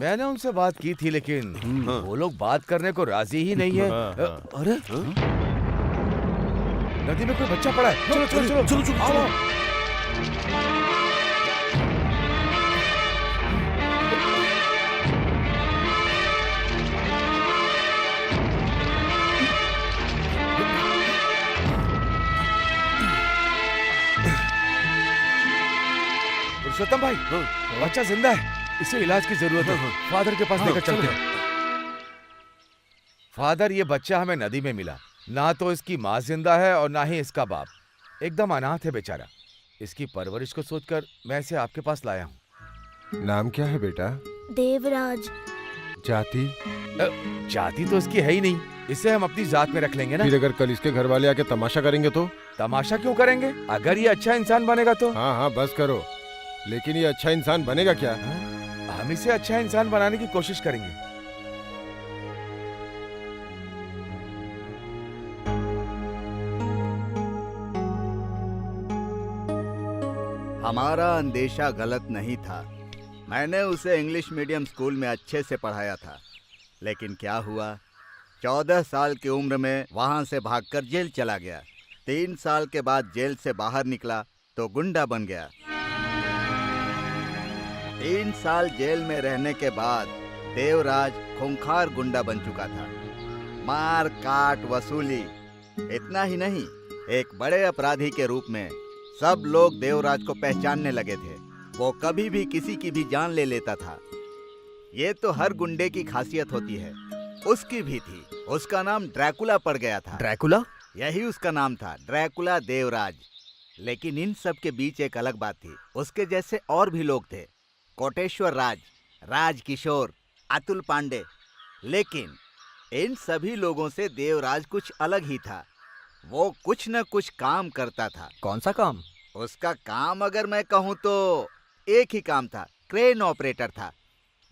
मैंने उनसे बात की थी लेकिन वो लोग बात करने को राजी ही नहीं है। अरे नदी में कोई बच्चा पड़ा है। चलो चलो चलो चलो चलो, आओ। पुरुषोत्तम भाई, बच्चा जिंदा है, इसे इलाज की जरूरत है। फादर के पास लेकर चलते हैं। फादर, ये बच्चा हमें नदी में मिला। ना तो इसकी माँ जिंदा है और ना ही इसका बाप। एकदम अनाथ है बेचारा। इसकी परवरिश को सोचकर मैं इसे आपके पास लाया हूँ। नाम क्या है बेटा? देवराज। जाति? जाति तो इसकी है ही नहीं। इसे हम अपनी जात में रख लेंगे ना। फिर अगर कल इसके घर वाले आके तमाशा करेंगे तो? तमाशा क्यों करेंगे? अगर ये अच्छा इंसान बनेगा तो। हाँ हाँ बस करो, लेकिन ये अच्छा इंसान बनेगा क्या? हम इसे अच्छा इंसान बनाने की कोशिश करेंगे। हमारा अंदेशा गलत नहीं था। मैंने उसे इंग्लिश मीडियम स्कूल में अच्छे से पढ़ाया था, लेकिन क्या हुआ, 14 साल की उम्र में वहां से भागकर जेल चला गया। 3 साल के बाद जेल से बाहर निकला तो गुंडा बन गया। 3 साल जेल में रहने के बाद देवराज खूंखार गुंडा बन चुका था। मार काट वसूली, इतना ही नहीं, एक बड़े अपराधी के रूप में सब लोग देवराज को पहचानने लगे थे। वो कभी भी किसी की भी जान ले लेता था। ये तो हर गुंडे की खासियत होती है, उसकी भी थी। उसका नाम ड्रैकुला पड़ गया था। ड्रैकुला? यही उसका नाम था, ड्रैकुला देवराज। लेकिन इन सब के बीच एक अलग बात थी। उसके जैसे और भी लोग थे, कोटेश्वर राज, राज किशोर, अतुल पांडे। लेकिन इन सभी लोगों से देवराज कुछ अलग ही था। वो कुछ न कुछ काम करता था। कौन सा काम? उसका काम अगर मैं कहूँ तो एक ही काम था, क्रेन ऑपरेटर था।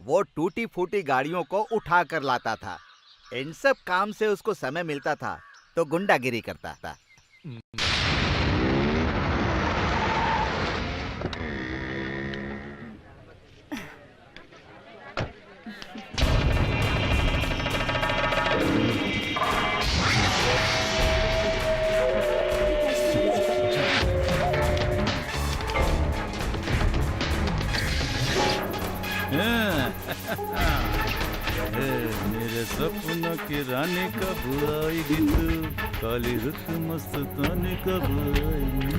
वो टूटी फूटी गाड़ियों को उठा कर लाता था। इन सब काम से उसको समय मिलता था तो गुंडागिरी करता था। मेरे सपनों की रानी कब आएगी तू, काली रुत मस्तानी कब आएगी।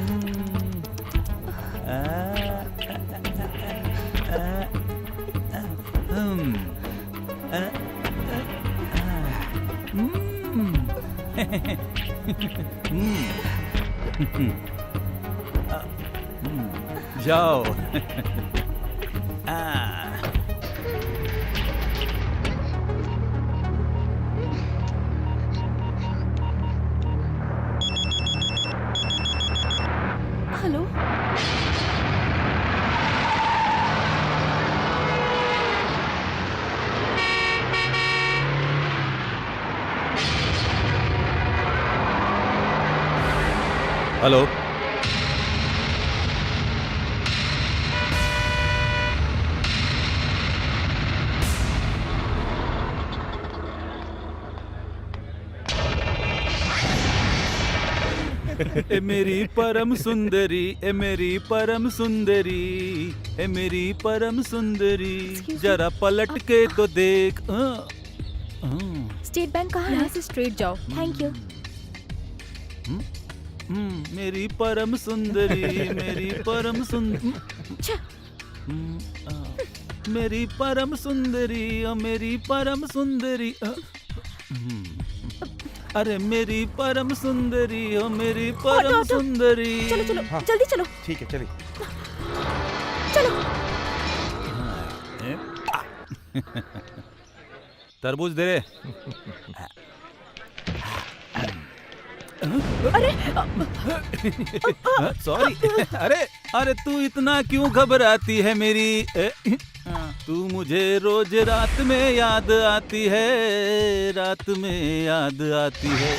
जाओ। हेलो, हेलो, ए मेरी परम सुंदरी, ए मेरी परम सुंदरी, ए मेरी परम सुंदरी, जरा पलट के तो देख। स्टेट बैंक कहाँ है? यहाँ से स्ट्रेट जाओ। Thank you. मेरी परम सुंदरी, मेरी परम सुंदरी, मेरी परम सुंदरी, मेरी परम सुंदरी। अरे मेरी परम सुंदरी, ओ मेरी परम सुंदरी। चलो चलो, हाँ। जल्दी चलो। ठीक है, चलिए। चलो। तरबूज दे रे। अरे सॉरी। अरे अरे तू इतना क्यों घबराती है मेरी? तू मुझे रोज रात में याद आती है, रात में याद आती है।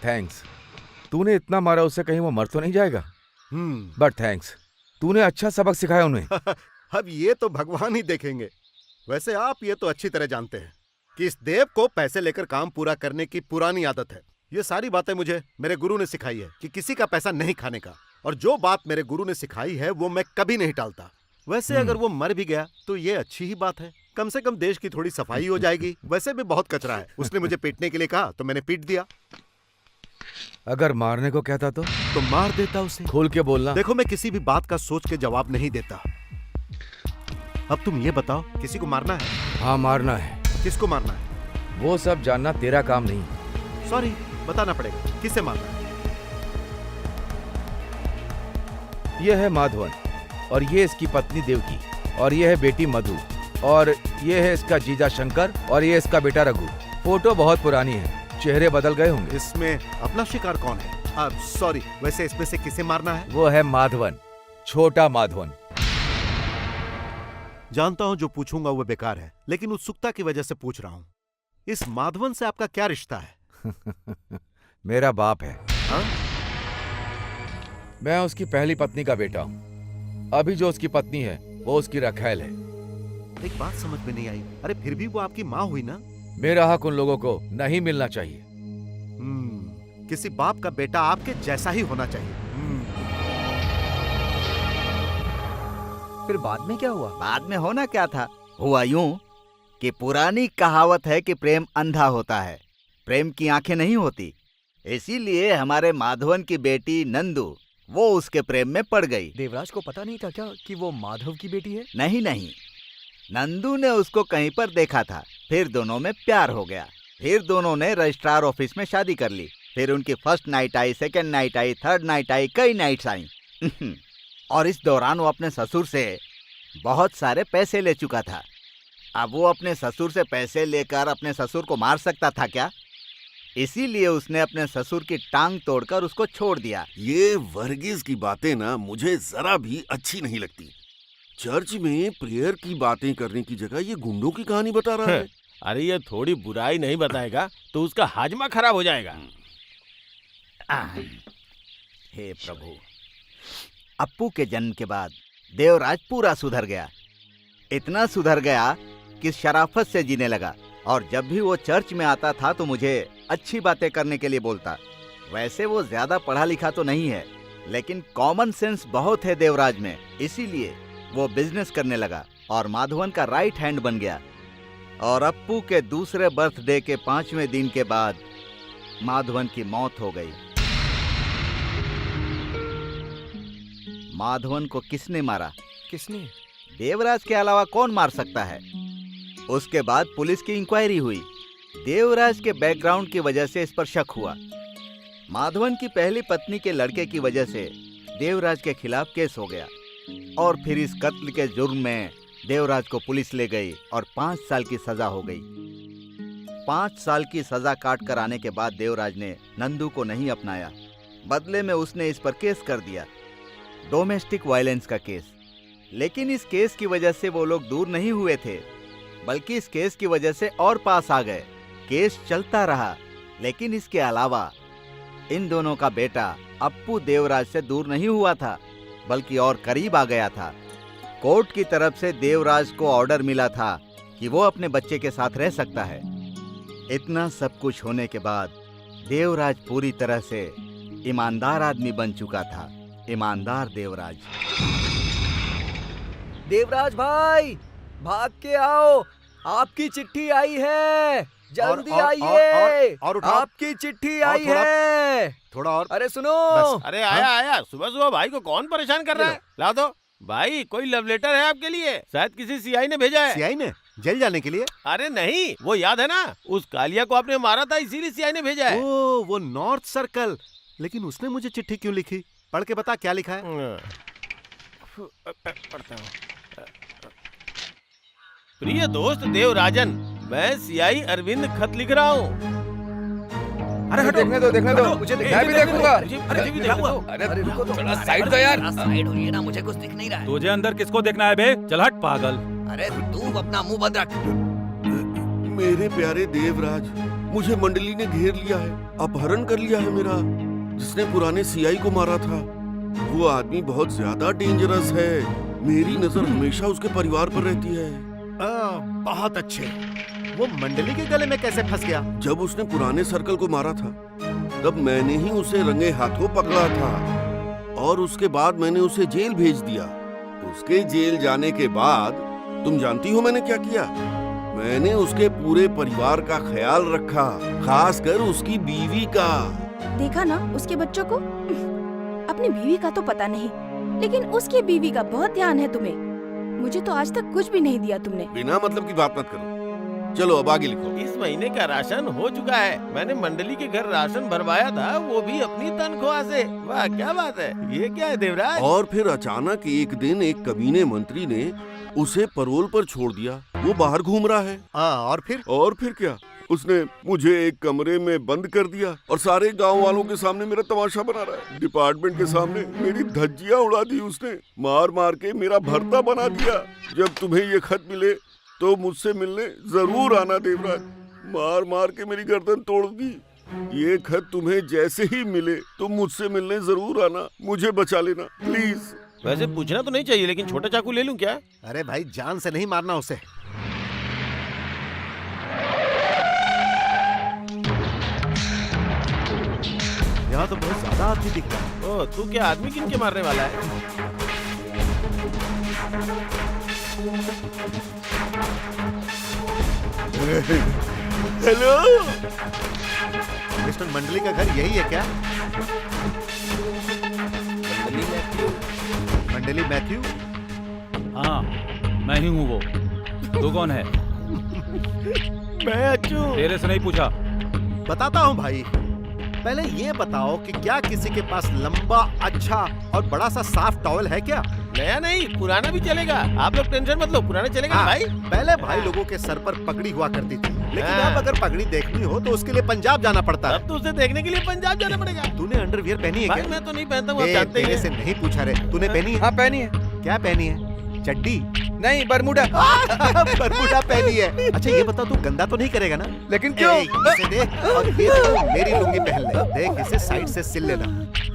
थैंक्स। तूने इतना मारा उससे, कहीं वो मर तो नहीं जाएगा? बट थैंक्स, तूने अच्छा सबक सिखाया उन्हें। अब ये तो भगवान ही देखेंगे। वैसे आप ये तो अच्छी तरह जानते हैं कि इस देव को पैसे लेकर काम पूरा करने की पुरानी आदत है। ये सारी बातें मुझे मेरे गुरु ने सिखाई है कि किसी का पैसा नहीं खाने का, और जो बात मेरे गुरु ने सिखाई है वो मैं कभी नहीं टालता। वैसे अगर वो मर भी गया तो ये अच्छी ही बात है, कम से कम देश की थोड़ी सफाई हो जाएगी। वैसे भी बहुत कचरा है। उसने मुझे पीटने के लिए कहा तो मैंने पीट दिया। अगर मारने को कहता तो मार देता उसे। खोल के बोलना। देखो, मैं किसी भी बात का सोच के जवाब नहीं देता। अब तुम ये बताओ, किसी को मारना है? हाँ, मारना है। किसको मारना है? वो सब जानना तेरा काम नहीं। सॉरी, बताना पड़ेगा। किसे मारना है? ये है माधवन, और ये इसकी पत्नी देवकी, और ये है बेटी मधु, और ये है इसका जीजा शंकर, और ये इसका बेटा रघु। फोटो बहुत पुरानी है, चेहरे बदल गए होंगे। इसमें अपना शिकार कौन है? सॉरी, वैसे इसमें से किसे मारना है? वो है माधवन, छोटा माधवन। जानता हूं जो पूछूंगा वो बेकार है, लेकिन उत्सुकता की वजह से पूछ रहा हूं। इस माधवन से आपका क्या रिश्ता है? मेरा बाप है। हाँ? मैं उसकी पहली पत्नी का बेटा हूँ। अभी जो उसकी पत्नी है वो उसकी रखैल है। एक बात समझ में नहीं आई। अरे फिर भी वो आपकी माँ हुई ना? मेरा हक उन लोगों को नहीं मिलना चाहिए। किसी बाप का बेटा आपके जैसा ही होना चाहिए। फिर बाद में क्या हुआ? बाद में होना क्या था? हुआ यूं कि पुरानी कहावत है कि प्रेम अंधा होता है, प्रेम की आंखें नहीं होती। इसीलिए हमारे माधवन की बेटी नंदू वो उसके प्रेम में पड़ गई। देवराज को पता नहीं था क्या कि वो माधव की बेटी है? नहीं नहीं, नंदू ने उसको कहीं पर देखा था, फिर दोनों में प्यार हो गया। फिर दोनों ने रजिस्ट्रार ऑफिस में शादी कर ली। फिर उनकी first night I, second night I, third night I, कई नाइट्स आई। और इस दौरान वो अपने ससुर से बहुत सारे पैसे ले चुका था। अब वो अपने ससुर से पैसे लेकर अपने ससुर को मार सकता था क्या? इसीलिए उसने अपने ससुर की टांग तोड़कर उसको छोड़ दिया। ये वर्गीज की बातें ना मुझे जरा भी अच्छी नहीं लगती। चर्च में प्रेयर की बातें करने की जगह ये गुंडों की कहानी बता रहा है। अरे ये थोड़ी बुराई नहीं बताएगा तो उसका हाजमा खराब हो जाएगा। हे प्रभु, अप्पू के जन्म के बाद देवराज पूरा सुधर गया। इतना सुधर गया कि शराफत से जीने लगा, और जब भी वो चर्च में आता था तो मुझे अच्छी बातें करने के लिए बोलता। वैसे वो ज्यादा पढ़ा लिखा तो नहीं है, लेकिन कॉमन सेंस बहुत है देवराज में। इसीलिए वो बिजनेस करने लगा और माधवन का राइट हैंड बन गया। और अप्पू के दूसरे बर्थडे के 5वें दिन के बाद माधवन की मौत हो गई। माधवन को किसने मारा? किसने? देवराज के अलावा कौन मार सकता है? उसके बाद पुलिस की इंक्वायरी हुई। देवराज के बैकग्राउंड की वजह से इस पर शक हुआ। माधवन की पहली पत्नी के लड़के की वजह से देवराज के खिलाफ केस हो गया, और फिर इस कत्ल के जुर्म में देवराज को पुलिस ले गई और 5 साल की सजा हो गई। 5 साल की सजा काट कर आने के बाद देवराज ने नंदू को नहीं अपनाया। बदले में उसने इस पर केस कर दिया, डोमेस्टिक वायलेंस का केस। लेकिन इस केस की वजह से वो लोग दूर नहीं हुए थे, बल्कि इस केस की वजह से और पास आ गए। केस चलता रहा, लेकिन इसके अलावा इन दोनों का बेटा अप्पू देवराज से दूर नहीं हुआ था, बल्कि और करीब आ गया था। कोर्ट की तरफ से देवराज को ऑर्डर मिला था कि वो अपने बच्चे के साथ रह सकता है। इतना सब कुछ होने के बाद देवराज पूरी तरह से ईमानदार आदमी बन चुका था। ईमानदार देवराज। देवराज भाई, भाग के आओ, आपकी चिट्ठी आई है, जल्दी आइए। और उठाओ। आपकी चिट्ठी आई थोड़ा- है। थोड़ा और। अरे सुनो। बस। अरे आया आया, सुबह सुबह भाई को कौन परेशान कर रहा है? ला दो भाई, कोई लव लेटर है आपके लिए, शायद किसी सीआई ने भेजा है। सीआई ने? जेल जाने के लिए? अरे नहीं, वो याद है ना, उस कालिया को आपने मारा था, इसीलिए सीआई ने भेजा है। ओ, वो नॉर्थ सर्कल। लेकिन उसने मुझे चिट्ठी क्यों लिखी? पढ़ के बता क्या लिखा है। प्रिय दोस्त देवराजन, मैं सीआई अरविंद खत लिख रहा हूँ। अरे देखने दो, देखने दो, मुझे मैं भी देखूंगा। मुझे भी देखूंगा। अरे थोड़ा साइड दो यार। साइड होइए ना, मुझे कुछ दिख नहीं रहा है। तुझे अंदर किसको देखना है बे? चल हट पागल। अरे तू अपना मुंह बंद रख। मेरे प्यारे देवराज, मुझे मंडली ने घेर लिया है, अपहरण कर लिया है मेरा। जिसने पुराने सीआई को मारा था वो आदमी बहुत ज्यादा डेंजरस है। मेरी नजर हमेशा उसके परिवार पर रहती है। बहुत अच्छे। वो मंडली के गले में कैसे फंस गया? जब उसने पुराने सर्कल को मारा था तब मैंने ही उसे रंगे हाथों पकड़ा था और उसके बाद मैंने उसे जेल भेज दिया। उसके जेल जाने के बाद तुम जानती हो मैंने क्या किया? मैंने उसके पूरे परिवार का ख्याल रखा, खासकर उसकी बीवी का। देखा ना उसके बच्चों को? अपनी बीवी का तो पता नहीं, लेकिन उसकी बीवी का बहुत ध्यान है तुम्हें। मुझे तो आज तक कुछ भी नहीं दिया तुमने। बिना मतलब की बात मत करो। चलो अब आगे लिखो। इस महीने का राशन हो चुका है। मैंने मंडली के घर राशन भरवाया था, वो भी अपनी तनख्वाह से। वाह क्या बात है। ये क्या है देवराज? और फिर अचानक एक दिन एक कमीने मंत्री ने उसे पैरोल पर छोड़ दिया। वो बाहर घूम रहा है। और फिर क्या? उसने मुझे एक कमरे में बंद कर दिया और सारे गांव वालों के सामने मेरा तमाशा बना रहा है। डिपार्टमेंट के सामने मेरी धज्जियां उड़ा दी उसने। मार मार के मेरा भरता बना दिया। जब तुम्हें ये खत मिले तो मुझसे मिलने जरूर आना देवराज। मार मार के मेरी गर्दन तोड़ दी। ये खत तुम्हें जैसे ही मिले तो मुझसे मिलने जरूर आना। मुझे बचा लेना प्लीज। वैसे पूछना तो नहीं चाहिए, लेकिन छोटा चाकू ले लूं क्या? अरे भाई जान से नहीं मारना उसे। यहाँ तो बहुत ज्यादा आदमी दिख रहा है। ओ, तू क्या आदमी किन के मारने वाला है? हेलो मिस्टर मंडली का घर यही है क्या? मंडली मैथ्यू? हाँ मैं ही हूँ वो। तू कौन है? मैं अच्छू। तेरे से नहीं पूछा। बताता हूँ भाई। पहले ये बताओ कि क्या किसी के पास लंबा अच्छा और बड़ा सा साफ टॉवल है क्या? नया नहीं, पुराना भी चलेगा। आप लोग टेंशन मत लो, पुराना चलेगा ना भाई। पहले भाई लोगों के सर पर पगड़ी हुआ करती थी, लेकिन हाँ। अब अगर पगड़ी देखनी हो तो उसके लिए पंजाब जाना पड़ता है। अब तो उसे देखने के लिए पंजाब जाना पड़ेगा। तूने अंडरवियर पहनी है भाई क्या? मैं तो नहीं पहनता हूँ, आप जानते ही तेरे हैं। से नहीं पूछा रे। तूने पहनी है? हाँ पहनी है। क्या पहनी है? चड्डी? नहीं बरमूडा। बरमूडा पहनी है। अच्छा ये बता, तू गंदा तो नहीं करेगा ना? लेकिन क्यों? इसे दे और ये तू मेरी लुंगी पहन ले। देख इसे साइड से सिल लेना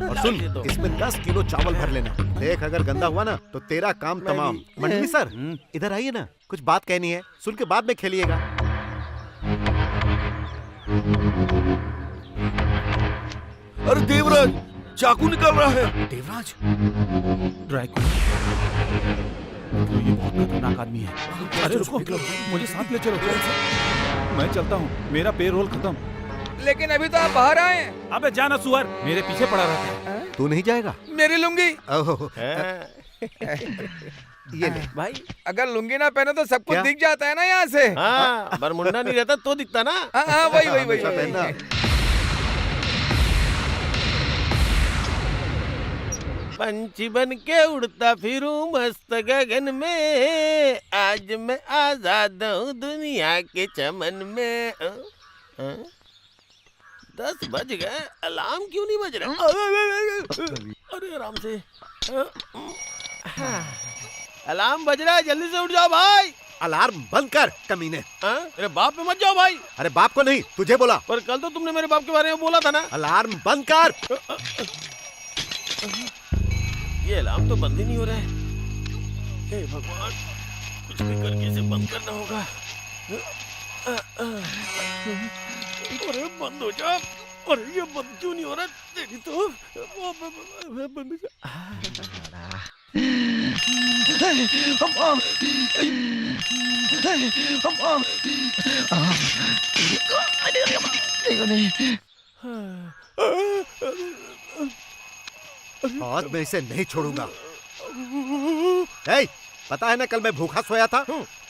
और सुन इसमें 10 किलो चावल भर लेना। देख अगर गंदा हुआ ना तो तेरा काम तमाम। मंडली सर इधर आइए ना, कुछ बात कहनी है, सुन के बाद में खेलिएगा। अरे देवराज चाकू निकल रहा है। देवराज ड्रैकुला, तो ये बहुत खतरनाक आदमी है। अरे रुको, मुझे साथ ले चलो। मैं चलता हूँ, मेरा पेरोल खत्म। लेकिन अभी तो आप बाहर आए हैं। अबे जाना सुअर, मेरे पीछे पड़ा रहता है। तू नहीं जाएगा? मेरी लुंगी। ओह, ये ले भाई अगर लुंगी ना पहनो तो सब कुछ क्या? दिख जाता है ना यहाँ से। हाँ, बरमुंडा नहीं रहता तो दिखता ना। हाँ वही वही हमेशा वही पहनना। पंछी बन के उड़ता फिरूं मस्त गगन में, आज मैं आजाद हूँ दुनिया के चमन में। 10 बज गए, अलार्म क्यों नहीं बज रहा? अरे आराम से। अलार्म बज रहा है, जल्दी से उठ जाओ भाई। अलार्म बंद कर कमीने। मेरे बाप पे मत जाओ भाई। अरे बाप को नहीं, तुझे बोला। पर कल तो तुमने मेरे बाप के बारे में बोला था ना। अलार्म बंद कर। ये अलार्म तो बंद ही नहीं हो रहा है। हे भगवान, कुछ भी करके इसे बंद करना होगा। अरे बंद हो जा। अरे ये बंद क्यों नहीं हो रहा? तेरी तो बंद आज मैं इसे नहीं छोड़ूंगा। पता है ना कल मैं भूखा सोया था।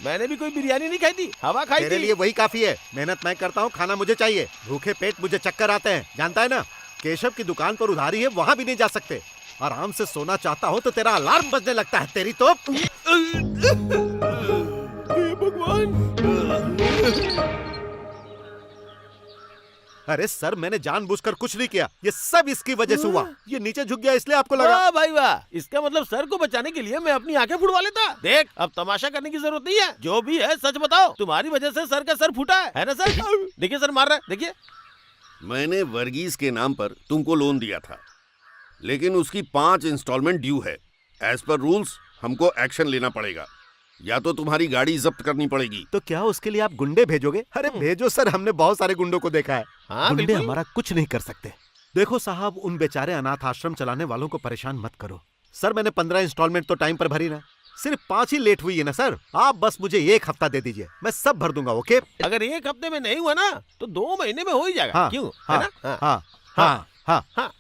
मैंने भी कोई बिरयानी नहीं खाई थी, हवा खाई तेरे थी। लिए वही काफी है। मेहनत मैं करता हूँ, खाना मुझे चाहिए। भूखे पेट मुझे चक्कर आते हैं, जानता है ना। केशव की दुकान पर उधारी है, वहाँ भी नहीं जा सकते। आराम से सोना चाहता हो तो तेरा अलार्म बजने लगता है। तेरी तो हे भगवान। अरे सर, मैंने जानबूझकर कुछ नहीं किया, ये सब इसकी वजह से हुआ। ये नीचे झुक गया इसलिए आपको लगा। वाह भाई वाह, इसका मतलब सर को बचाने के लिए मैं अपनी आंखें फुड़वा लेता। देख, अब तमाशा करने की जरूरत नहीं है, जो भी है सच बताओ। तुम्हारी वजह से सर का सर फूटा है ना सर? देखिए सर मार रहा है, देखिए। मैंने वर्गीस के नाम पर तुमको लोन दिया था, लेकिन उसकी 5 इंस्टॉलमेंट ड्यू है। एज पर रूल्स हमको एक्शन लेना पड़ेगा, या तो तुम्हारी गाड़ी जब्त करनी पड़ेगी। तो क्या उसके लिए आप गुंडे भेजोगे? अरे भेजो सर, हमने बहुत सारे गुंडों को देखा है। हाँ, गुंडे बिल्कुल। हमारा कुछ नहीं कर सकते। देखो साहब, उन बेचारे अनाथ आश्रम चलाने वालों को परेशान मत करो। सर मैंने 15 इंस्टॉलमेंट तो टाइम पर भरी ना, सिर्फ 5 ही लेट हुई है ना सर। आप बस मुझे 1 हफ्ता दे दीजिए, मैं सब भर दूंगा। ओके? अगर 1 हफ्ते में नहीं हुआ ना तो 2 महीने में हो ही जाएगा। हाँ, क्यों? हाँ, है ना? हाँ, हाँ, हाँ, हाँ।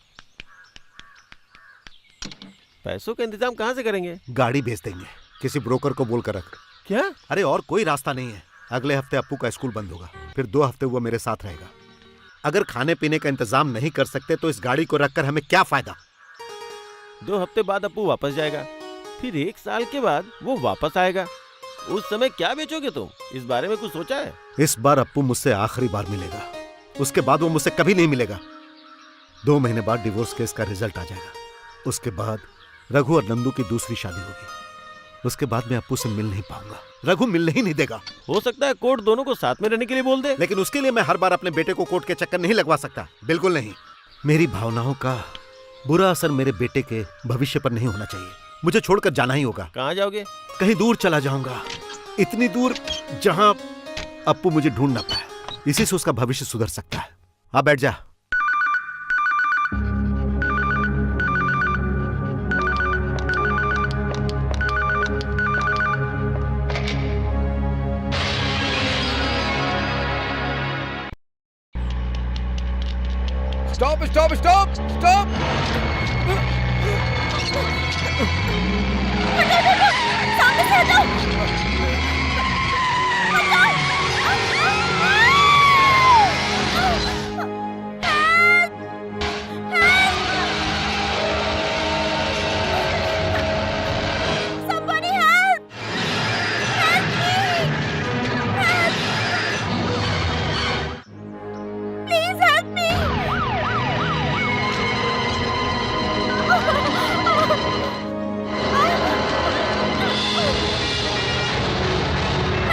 पैसों का इंतजाम कहाँ से करेंगे? गाड़ी भेज देंगे, किसी ब्रोकर को बोलकर रख। क्या? अरे और कोई रास्ता नहीं है। अगले हफ्ते अप्पू का स्कूल बंद होगा, फिर 2 हफ्ते वो मेरे साथ रहेगा। अगर खाने पीने का इंतजाम नहीं कर सकते तो इस गाड़ी को रखकर हमें क्या फायदा? 2 हफ्ते बाद अप्पू वापस जाएगा, फिर 1 साल के बाद वो वापस आएगा। उस समय क्या बेचोगे तुम? इस बारे में कुछ सोचा है? इस बार अप्पू मुझसे आखिरी बार मिलेगा, उसके बाद वो मुझसे कभी नहीं मिलेगा। 2 महीने बाद डिवोर्स केस का रिजल्ट आ जाएगा। उसके बाद रघु और नंदू की दूसरी शादी होगी। उसके बाद मैं अप्पू से मिल नहीं पाऊंगा। रघु मिलने ही नहीं देगा। हो सकता है कोर्ट दोनों को साथ में रहने के लिए बोल दे। लेकिन उसके लिए मैं हर बार अपने बेटे को कोर्ट के चक्कर नहीं लगवा सकता, बिल्कुल नहीं। मेरी भावनाओं का बुरा असर मेरे बेटे के भविष्य पर नहीं होना चाहिए। मुझे छोड़कर जाना ही होगा। कहाँ जाओगे? कहीं दूर चला जाऊंगा, इतनी दूर जहां अप्पू मुझे ढूंढ ना पाए। इसी से उसका भविष्य सुधर सकता है। आप बैठ जा। Stop stop stop stop! सामने से हटो! Somebody help! Help me! Help! Please help me!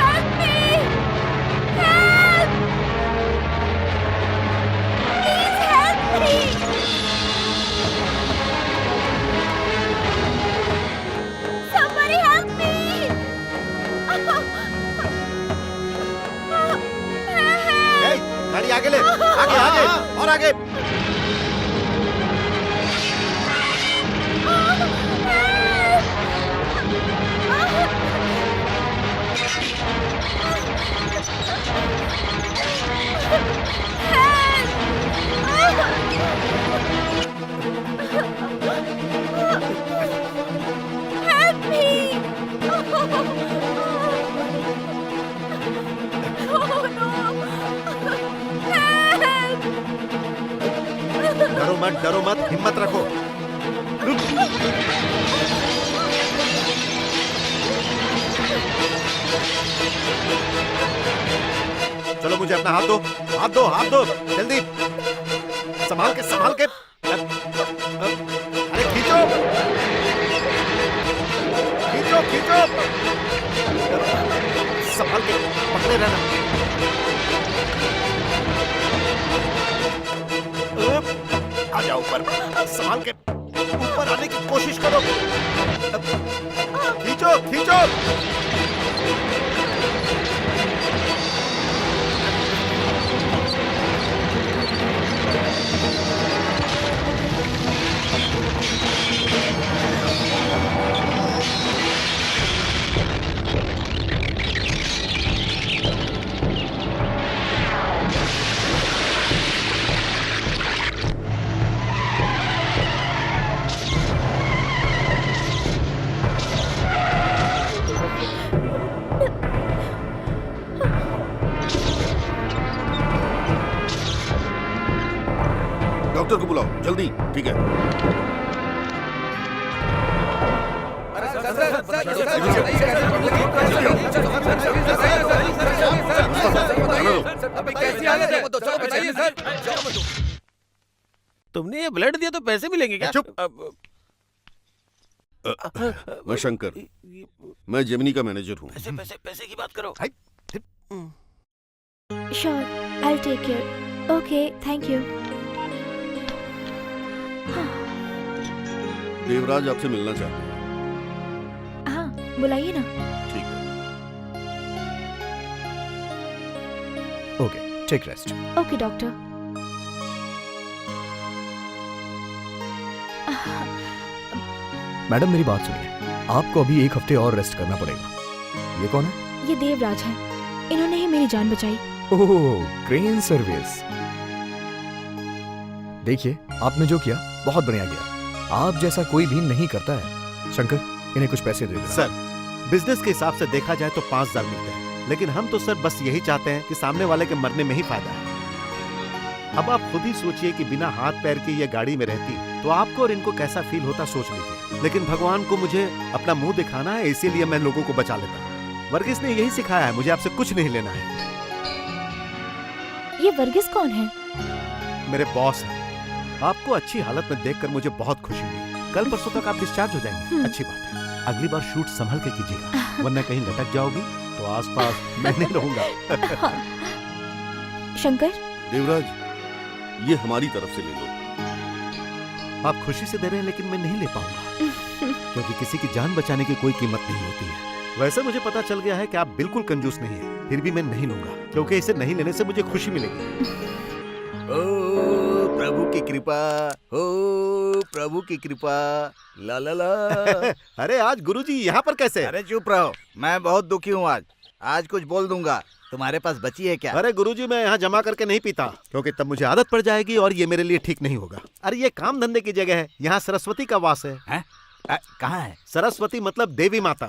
Help me! Help! Please help me! Somebody help me! ए, गाड़ी आगे ले, आगे आगे और आगे। Help me! Oh no! Help! डरो मत, हिम्मत रखो। चलो मुझे अपना हाथ दो, हाथ दो, हाथ दो, जल्दी। संभाल के, संभाल के। अरे खींचो, खींचो, खींचो। संभाल के, पकड़े रहना। आ जाओ ऊपर, संभाल के ऊपर आने की कोशिश करो। खींचो, खींचो। डॉक्टर को बुलाओ जल्दी। ठीक है। कैसी हालत है? बताइए सर। तुमने ये ब्लड दिया तो पैसे मिलेंगे क्या? चुप। मैं शंकर, मैं जेमिनी का मैनेजर हूँ। पैसे पैसे पैसे की बात करो। Sure, I'll take care. Okay, thank you. Devraj आपसे मिलना चाहते हैं। हाँ, बुलाइए ना। ठीक है। Okay, take rest. Okay doctor. Madam मेरी बात सुनिए, आपको अभी 1 हफ्ते और रेस्ट करना पड़ेगा। ये कौन है? ये देवराज है, इन्होंने ही मेरी जान बचाई। ओह, क्रेन सर्विस। देखिए, आपने जो किया बहुत बढ़िया किया। आप जैसा कोई भी नहीं करता है। शंकर, इन्हें कुछ पैसे दे देना। सर, बिजनेस के हिसाब से देखा जाए तो 5,000 मिलते हैं, लेकिन हम तो सर बस यही चाहते हैं कि सामने वाले के मरने में ही फायदा है। अब आप खुद ही सोचिए कि बिना हाथ पैर की ये गाड़ी में रहती तो आपको और इनको कैसा फील होता, सोच लीजिए। लेकिन भगवान को मुझे अपना मुंह दिखाना है, इसीलिए मैं लोगों को बचा लेता हूँ। वर्गीस ने यही सिखाया है, मुझे आपसे कुछ नहीं लेना है। ये वर्गीस कौन है? मेरे बॉस हैं। आपको अच्छी हालत में देखकर मुझे बहुत खुशी हुई। कल परसों तक आप डिस्चार्ज हो जाएंगे। अच्छी बात है। अगली बार शूट संभल के कीजिएगा, वरना कहीं लटक जाओगी तो आसपास मैं नहीं रहूंगा। शंकर, देवराज, ये हमारी तरफ से ले लो। आप खुशी से दे रहे हैं, लेकिन मैं नहीं ले पाऊंगा, क्योंकि किसी की जान बचाने की कोई कीमत नहीं होती है। वैसे मुझे पता चल गया है कि आप बिल्कुल कंजूस नहीं है, फिर भी मैं नहीं लूंगा, क्योंकि इसे नहीं लेने से मुझे खुशी मिलेगी। ओ प्रभु की कृपा, ओ प्रभु की कृपा, ला ला ला। अरे आज गुरुजी यहाँ पर कैसे? अरे चुप रहो, मैं बहुत दुखी हूँ आज कुछ बोल दूंगा। तुम्हारे पास बची है क्या? अरे गुरुजी, मैं यहाँ जमा करके नहीं पीता, क्योंकि तब मुझे आदत पड़ जाएगी और ये मेरे लिए ठीक नहीं होगा। अरे ये काम धंधे की जगह है, यहाँ सरस्वती का वास है। कहाँ है? सरस्वती मतलब देवी माता।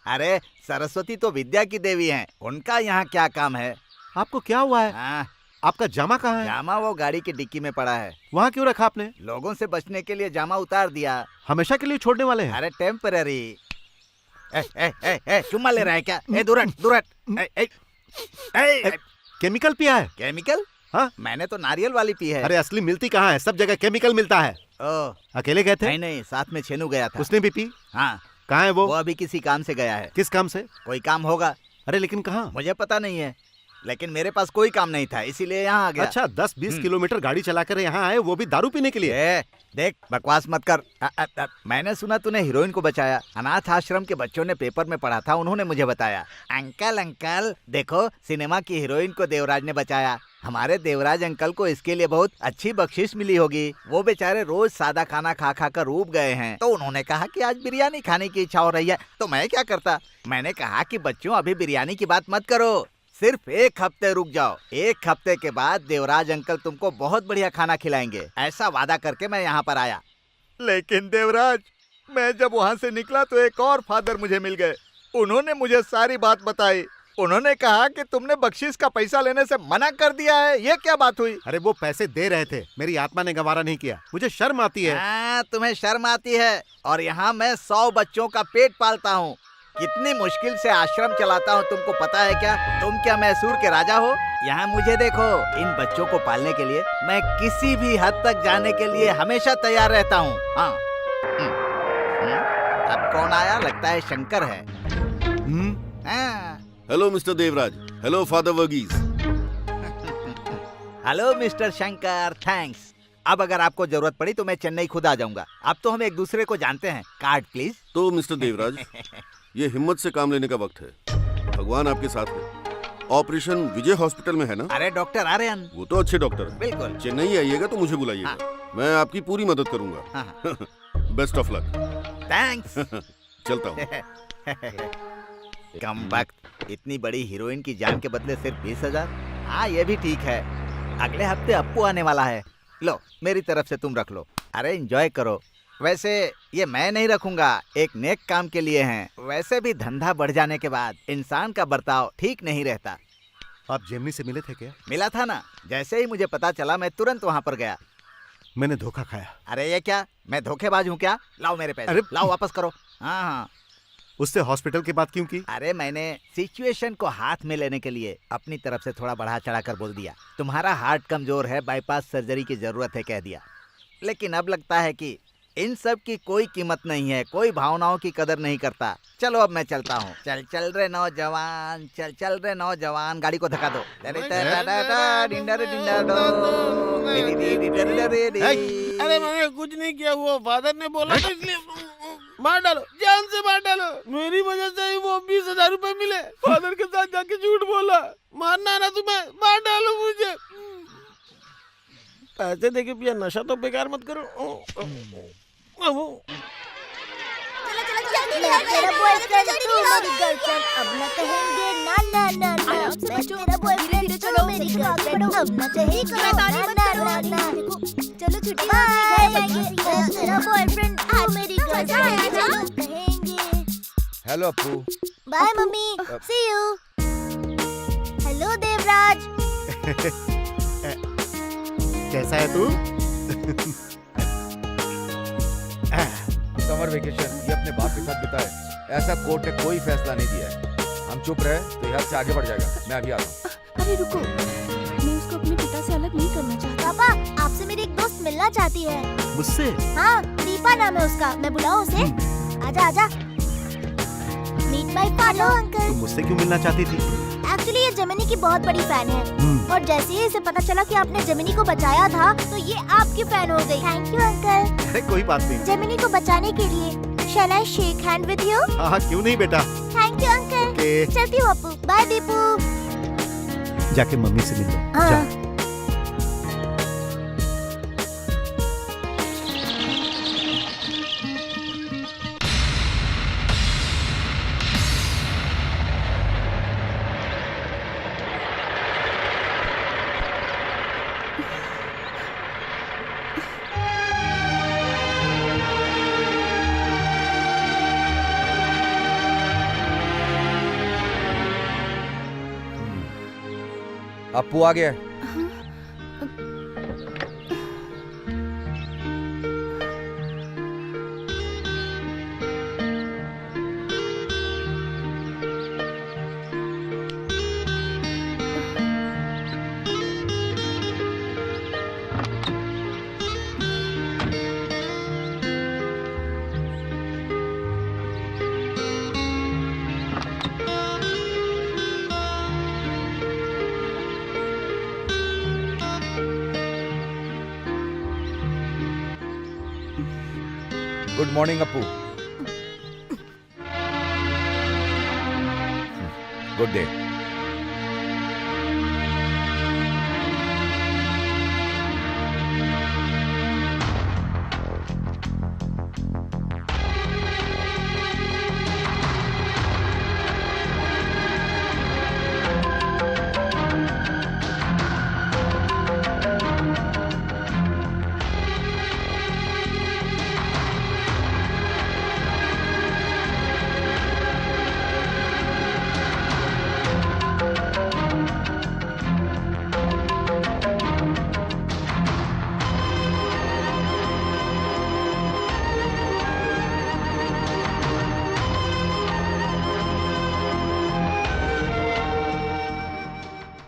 अरे सरस्वती तो विद्या की देवी हैं, उनका यहाँ क्या काम है? आपको क्या हुआ है? हाँ, आपका जामा कहाँ है? जामा वो गाड़ी की डिक्की में पड़ा है। वहाँ क्यों रखा आपने? लोगों से बचने के लिए जामा उतार दिया। हमेशा के लिए छोड़ने वाले हैं? अरे टेम्पररी। चुम्मा ले रहा है क्या? दूर हट। केमिकल पिया है? केमिकल? हाँ, मैंने तो नारियल वाली पी है। अरे असली मिलती कहाँ है? सब जगह केमिकल मिलता है। अकेले गए थे? नहीं नहीं, साथ में छेनू गया था। उसने भी पी? हाँ। कहाँ है वो? वो अभी किसी काम से गया है। किस काम से? कोई काम होगा। अरे लेकिन कहाँ? मुझे पता नहीं है, लेकिन मेरे पास कोई काम नहीं था, इसीलिए यहाँ आ गया। अच्छा, 10-20 किलोमीटर गाड़ी चलाकर यहाँ आए, वो भी दारू पीने के लिए? देख, बकवास मत कर। मैंने सुना तूने हीरोइन को बचाया। अनाथ आश्रम के बच्चों ने पेपर में पढ़ा था, उन्होंने मुझे बताया। अंकल देखो, सिनेमा की हीरोइन को देवराज ने बचाया। हमारे देवराज अंकल को इसके लिए बहुत अच्छी बख्शिश मिली होगी। वो बेचारे रोज सादा खाना खा खा कर ऊब गए हैं, तो उन्होंने कहा कि आज बिरयानी खाने की इच्छा हो रही है। तो मैं क्या करता, मैंने कहा कि बच्चों अभी बिरयानी की बात मत करो, सिर्फ 1 हफ्ते रुक जाओ। 1 हफ्ते के बाद देवराज अंकल तुमको बहुत बढ़िया खाना खिलाएंगे, ऐसा वादा करके मैं यहाँ पर आया। लेकिन देवराज, मैं जब वहाँ से निकला तो एक और फादर मुझे मिल गए। उन्होंने मुझे सारी बात बताई। उन्होंने कहा कि तुमने बख्शीश का पैसा लेने से मना कर दिया है। ये क्या बात हुई? अरे वो पैसे दे रहे थे, मेरी आत्मा ने गवारा नहीं किया। मुझे शर्म आती है। तुम्हें शर्म आती है, और यहाँ मैं 100 बच्चों का पेट पालता हूँ। कितनी मुश्किल से आश्रम चलाता हूँ, तुमको पता है क्या? तुम क्या मैसूर के राजा हो? यहाँ मुझे देखो, इन बच्चों को पालने के लिए मैं किसी भी हद तक जाने के लिए हमेशा तैयार रहता हूँ। हाँ। अब कौन आया? लगता है शंकर है। Hello mister Devraj. Hello father Varghese. Hello mister Shankar, thanks. अब अगर आपको जरूरत पड़ी तो मैं चेन्नई खुद आ जाऊंगा। अब तो हम एक दूसरे को जानते हैं। Card please. तो मिस्टर देवराज, ये हिम्मत से काम लेने का वक्त है। भगवान आपके साथ है। ऑपरेशन विजय हॉस्पिटल में है ना? अरे डॉक्टर आर्यन। वो तो अच्छे डॉक्टर हैं। बिल्कुल। चेन्नई आइएगा तो मुझे बुलाइएगा। मैं आपकी पूरी मदद करूंगा। Best of luck. थैंक्स। चलता हूँ। कम वक्त, इतनी बड़ी हीरोइन की जान के बदले सिर्फ 20,000? हाँ, ये भी ठीक है। अगले हफ्ते अप्पू आने वाला है। लो, मेरी तरफ से तुम रख लो। अरे एंजॉय करो। वैसे ये मैं नहीं रखूंगा, एक नेक काम के लिए हैं। वैसे भी धंधा बढ़ जाने के बाद इंसान का बर्ताव ठीक नहीं रहता। आप जेमिनी से मिले थे क्या? मिला था ना। जैसे ही मुझे पता चला मैं तुरंत वहाँ पर गया। मैंने धोखा खाया। अरे ये क्या, मैं धोखेबाज हूँ क्या? लाओ मेरे पैसे। अरे लाओ, वापस करो। हाँ, उससे हॉस्पिटल की बात क्यों की? अरे मैंने सिचुएशन को हाथ में लेने के लिए अपनी तरफ से थोड़ा बढ़ा चढ़ा कर बोल दिया। तुम्हारा हार्ट कमजोर है, बाईपास सर्जरी की जरूरत है कह दिया। लेकिन अब लगता है कि इन सब की कोई कीमत नहीं है, कोई भावनाओं की कदर नहीं करता। चलो अब मैं चलता हूँ। चल चल रे नौजवान, चल चल रे नौजवान, गाड़ी को धक्का दो। अरे मैंने कुछ नहीं किया, वो फादर ने बोला था इसलिए मार डालो, जान से मार डालो। मेरी वजह से ही वो 20,000 रुपए मिले। फादर के साथ जाके झूठ बोला। मारना ना तुम्हें, मार डालो मुझे। पैसे देके पिया, नशा तो बेकार मत करो। मैं तेरा बॉयफ्रेंड, तू मेरी गर्लफ्रेंड, अब न कहेंगे ना ना ना ना। मैं तेरा बॉयफ्रेंड, तू मेरी गर्लफ्रेंड, अब न कहेंगे ना ना ना। चलो छुट्टी बाय जाएंगे। मैं तेरा बॉयफ्रेंड, तू मेरी गर्लफ्रेंड, चलो कहेंगे। Hello Appu. Bye mummy, see you. Hello Devraj. कैसा है तू? समर वेकेशन ये अपने बाप के साथ बिताए, ऐसा कोर्ट ने कोई फैसला नहीं दिया है। हम चुप रहे तो यहाँ से आगे बढ़ जाएगा। मैं अभी आता हूँ। अरे रुको, मैं उसको अपने पिता से अलग नहीं करना चाहता। पापा, आपसे मेरी एक दोस्त मिलना चाहती है। मुझसे? हाँ, दीपा नाम है उसका। मैं बुलाऊं उसे? आजा आजा। Meet my father. अंकल, तुम मुझसे क्यों मिलना चाहती थी? एक्चुअली ये जेमिनी की बहुत बड़ी फैन है और जैसे ही इसे पता चला कि आपने जेमिनी को बचाया था तो ये आपकी फैन हो गई। Thank you uncle. अरे कोई बात नहीं। जेमिनी को बचाने के लिए शैल आई शेक हैंड विद यू? हाँ क्यों नहीं बेटा। Thank you uncle. चलती हूँ अप्पू। बाय दीपू। जाके मम्मी से मिल लो। हाँ। जा। अप्पू आ गया। Good morning Appu. Good day.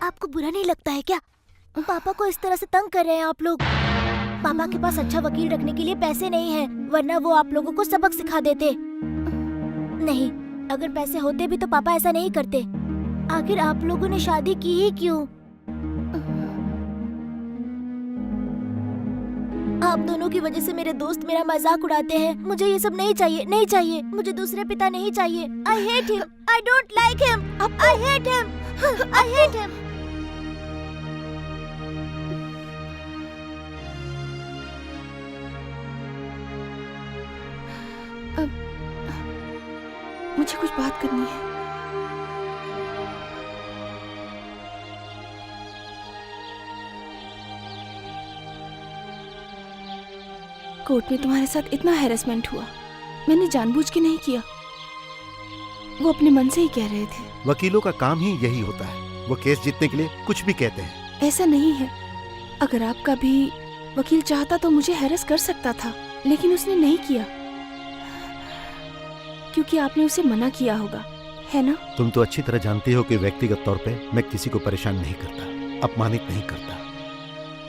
आपको बुरा नहीं लगता है क्या? पापा को इस तरह से तंग कर रहे हैं आप लोग। पापा के पास अच्छा वकील रखने के लिए पैसे नहीं है, वरना वो आप लोगों को सबक सिखा देते। नहीं, अगर पैसे होते भी तो पापा ऐसा नहीं करते। आखिर आप लोगों ने शादी की ही क्यों? आप दोनों की वजह से मेरे दोस्त मेरा मजाक उड़ाते हैं। मुझे ये सब नहीं चाहिए, नहीं चाहिए। मुझे दूसरे पिता नहीं चाहिए। I hate him, I don't like him, I hate him, I hate him. मुझे कुछ बात करनी है। कोर्ट में तुम्हारे साथ इतना हैरेसमेंट हुआ, मैंने जानबूझ के नहीं किया। वो अपने मन से ही कह रहे थे। वकीलों का काम ही यही होता है, वो केस जीतने के लिए कुछ भी कहते हैं। ऐसा नहीं है। अगर आपका भी वकील चाहता तो मुझे हैरेस कर सकता था, लेकिन उसने नहीं किया। क्योंकि आपने उसे मना किया होगा, है ना? तुम तो अच्छी तरह जानती हो कि व्यक्तिगत तौर पे मैं किसी को परेशान नहीं करता, अपमानित नहीं करता,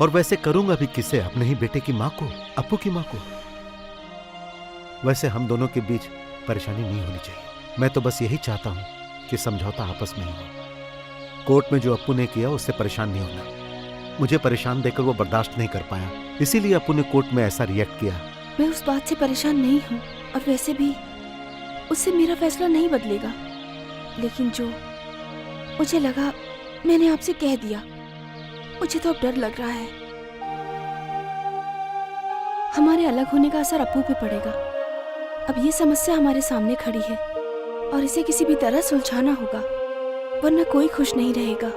और वैसे करूंगा भी किसे? अपने ही बेटे की माँ को, अप्पू की माँ को। वैसे हम दोनों के बीच परेशानी नहीं होनी चाहिए। मैं तो बस यही चाहता हूँ कि समझौता आपस में ही हो। कोर्ट में जो अप्पू ने किया उससे परेशान नहीं होना। मुझे परेशान देकर वो बर्दाश्त नहीं कर पाया, इसीलिए अप्पू ने कोर्ट में ऐसा रिएक्ट किया। मैं उस बात से परेशान नहीं हूँ, और वैसे भी उससे मेरा फैसला नहीं बदलेगा। लेकिन जो मुझे लगा मैंने आपसे कह दिया। मुझे तो अब डर लग रहा है हमारे अलग होने का असर अप्पू पे पड़ेगा। अब ये समस्या हमारे सामने खड़ी है और इसे किसी भी तरह सुलझाना होगा, वरना कोई खुश नहीं रहेगा।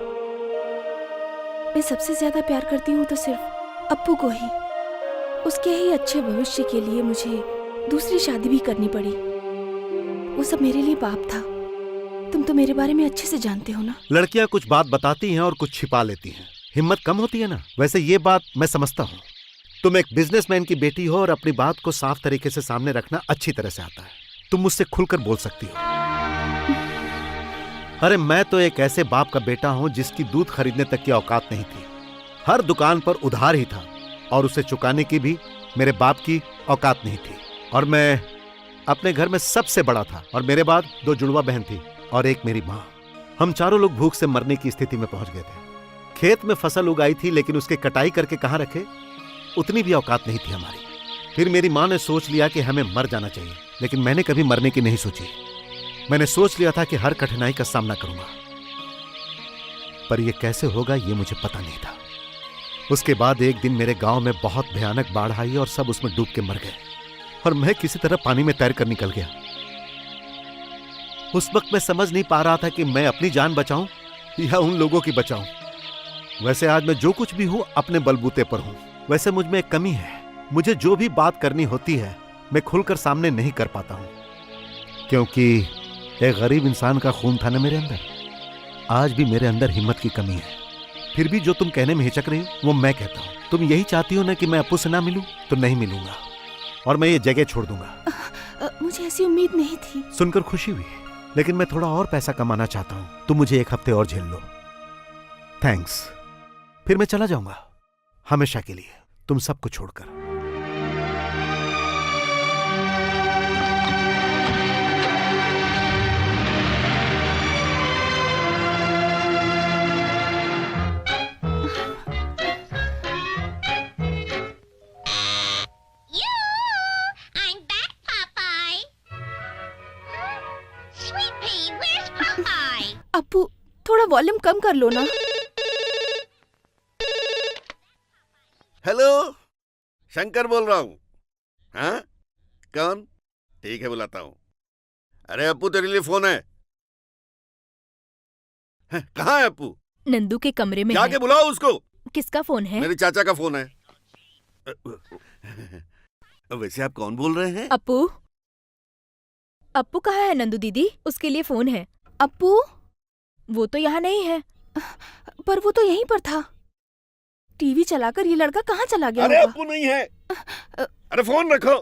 मैं सबसे ज्यादा प्यार करती हूँ तो सिर्फ अप्पू को ही। उसके ही अच्छे भविष्य के लिए मुझे दूसरी शादी भी करनी पड़ी। वो सब मेरे लिए पाप था। तुम तो मेरे बारे में अच्छे से जानते हो ना। लड़कियां कुछ बात बताती हैं और कुछ छिपा लेती हैं, हिम्मत कम होती है ना। वैसे ये बात मैं समझता हूँ, तुम एक बिजनेसमैन की बेटी हो और अपनी बात को साफ तरीके से सामने रखना अच्छी तरह से आता है। तुम मुझसे खुलकर बोल सकती हो। अरे मैं तो एक ऐसे बाप का बेटा हूं जिसकी दूध खरीदने तक की औकात नहीं थी। हर दुकान पर उधार ही था और उसे चुकाने की भी मेरे बाप की औकात नहीं थी। और मैं अपने घर में सबसे बड़ा था और मेरे बाद 2 जुड़वा बहन थी और एक मेरी माँ। हम चारों लोग भूख से मरने की स्थिति में पहुंच गए थे। खेत में फसल उगाई थी लेकिन उसके कटाई करके कहाँ रखे, उतनी भी औकात नहीं थी हमारी। फिर मेरी माँ ने सोच लिया कि हमें मर जाना चाहिए, लेकिन मैंने कभी मरने की नहीं सोची। मैंने सोच लिया था कि हर कठिनाई का सामना करूंगा, पर यह कैसे होगा ये मुझे पता नहीं था। उसके बाद एक दिन मेरे गांव में बहुत भयानक बाढ़ आई और सब उसमें डूब के मर गए और मैं किसी तरह पानी में तैर कर निकल गया। उस वक्त मैं समझ नहीं पा रहा था कि मैं अपनी जान बचाऊं या उन लोगों की बचाऊं। वैसे आज मैं जो कुछ भी हूं अपने बलबूते पर हूं। वैसे मुझ में एक कमी है, मुझे जो भी बात करनी होती है मैं खुलकर सामने नहीं कर पाता हूं, क्योंकि एक गरीब इंसान का खून था ना मेरे अंदर। आज भी मेरे अंदर हिम्मत की कमी है। फिर भी जो तुम कहने में हिचक रही हो वो मैं कहता हूं। तुम यही चाहती हो ना कि मैं अप्पू से ना मिलूं, तो नहीं मिलूंगा और मैं ये जगह छोड़ दूंगा। मुझे ऐसी उम्मीद नहीं थी। सुनकर खुशी हुई, लेकिन मैं थोड़ा और पैसा कमाना चाहता हूं। तुम मुझे 1 हफ्ते और झेल लो। थैंक्स। फिर मैं चला जाऊंगा हमेशा के लिए, तुम सबको छोड़कर। अप्पू थोड़ा वॉल्यूम कम कर लो ना। हेलो, शंकर बोल रहा हूँ। हाँ, कौन? ठीक है, बुलाता हूँ। अरे अप्पू, तेरे लिए फोन है। कहाँ है अप्पू? नंदू के कमरे में जाके बुलाओ उसको। किसका फोन है? मेरे चाचा का फोन है। वैसे आप कौन बोल रहे हैं? अप्पू। अप्पू कहाँ है नंदू दीदी? उसके लिए फोन है। अप्पू? वो तो यहाँ नहीं है। पर वो तो यहीं पर था। टीवी चलाकर ये लड़का कहाँ चला गया? अरे अप्पू नहीं है। अरे फोन रखो।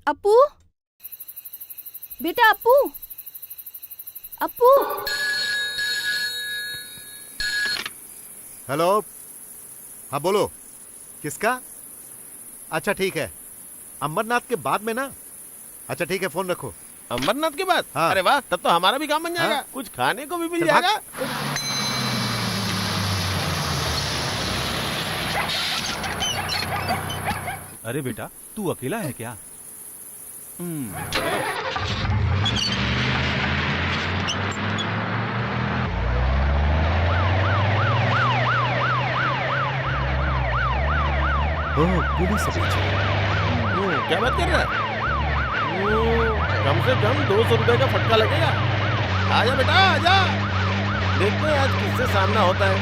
अप्पू, बेटा अप्पू, अप्पू। हेलो, हाँ बोलो, किसका? अच्छा ठीक है, अमरनाथ के बाद में ना। अच्छा ठीक है, फोन रखो। अमरनाथ के बाद? हाँ। अरे वाह, तब तो हमारा भी काम बन जाएगा। हाँ। कुछ खाने को भी मिल जाएगा। अरे बेटा, तू अकेला है क्या? पुलिस क्या बात कर रहा है? कम से कम 200 रुपए का फटका लगेगा। आजा बेटा, आजा। देखते हैं आज किससे सामना होता है।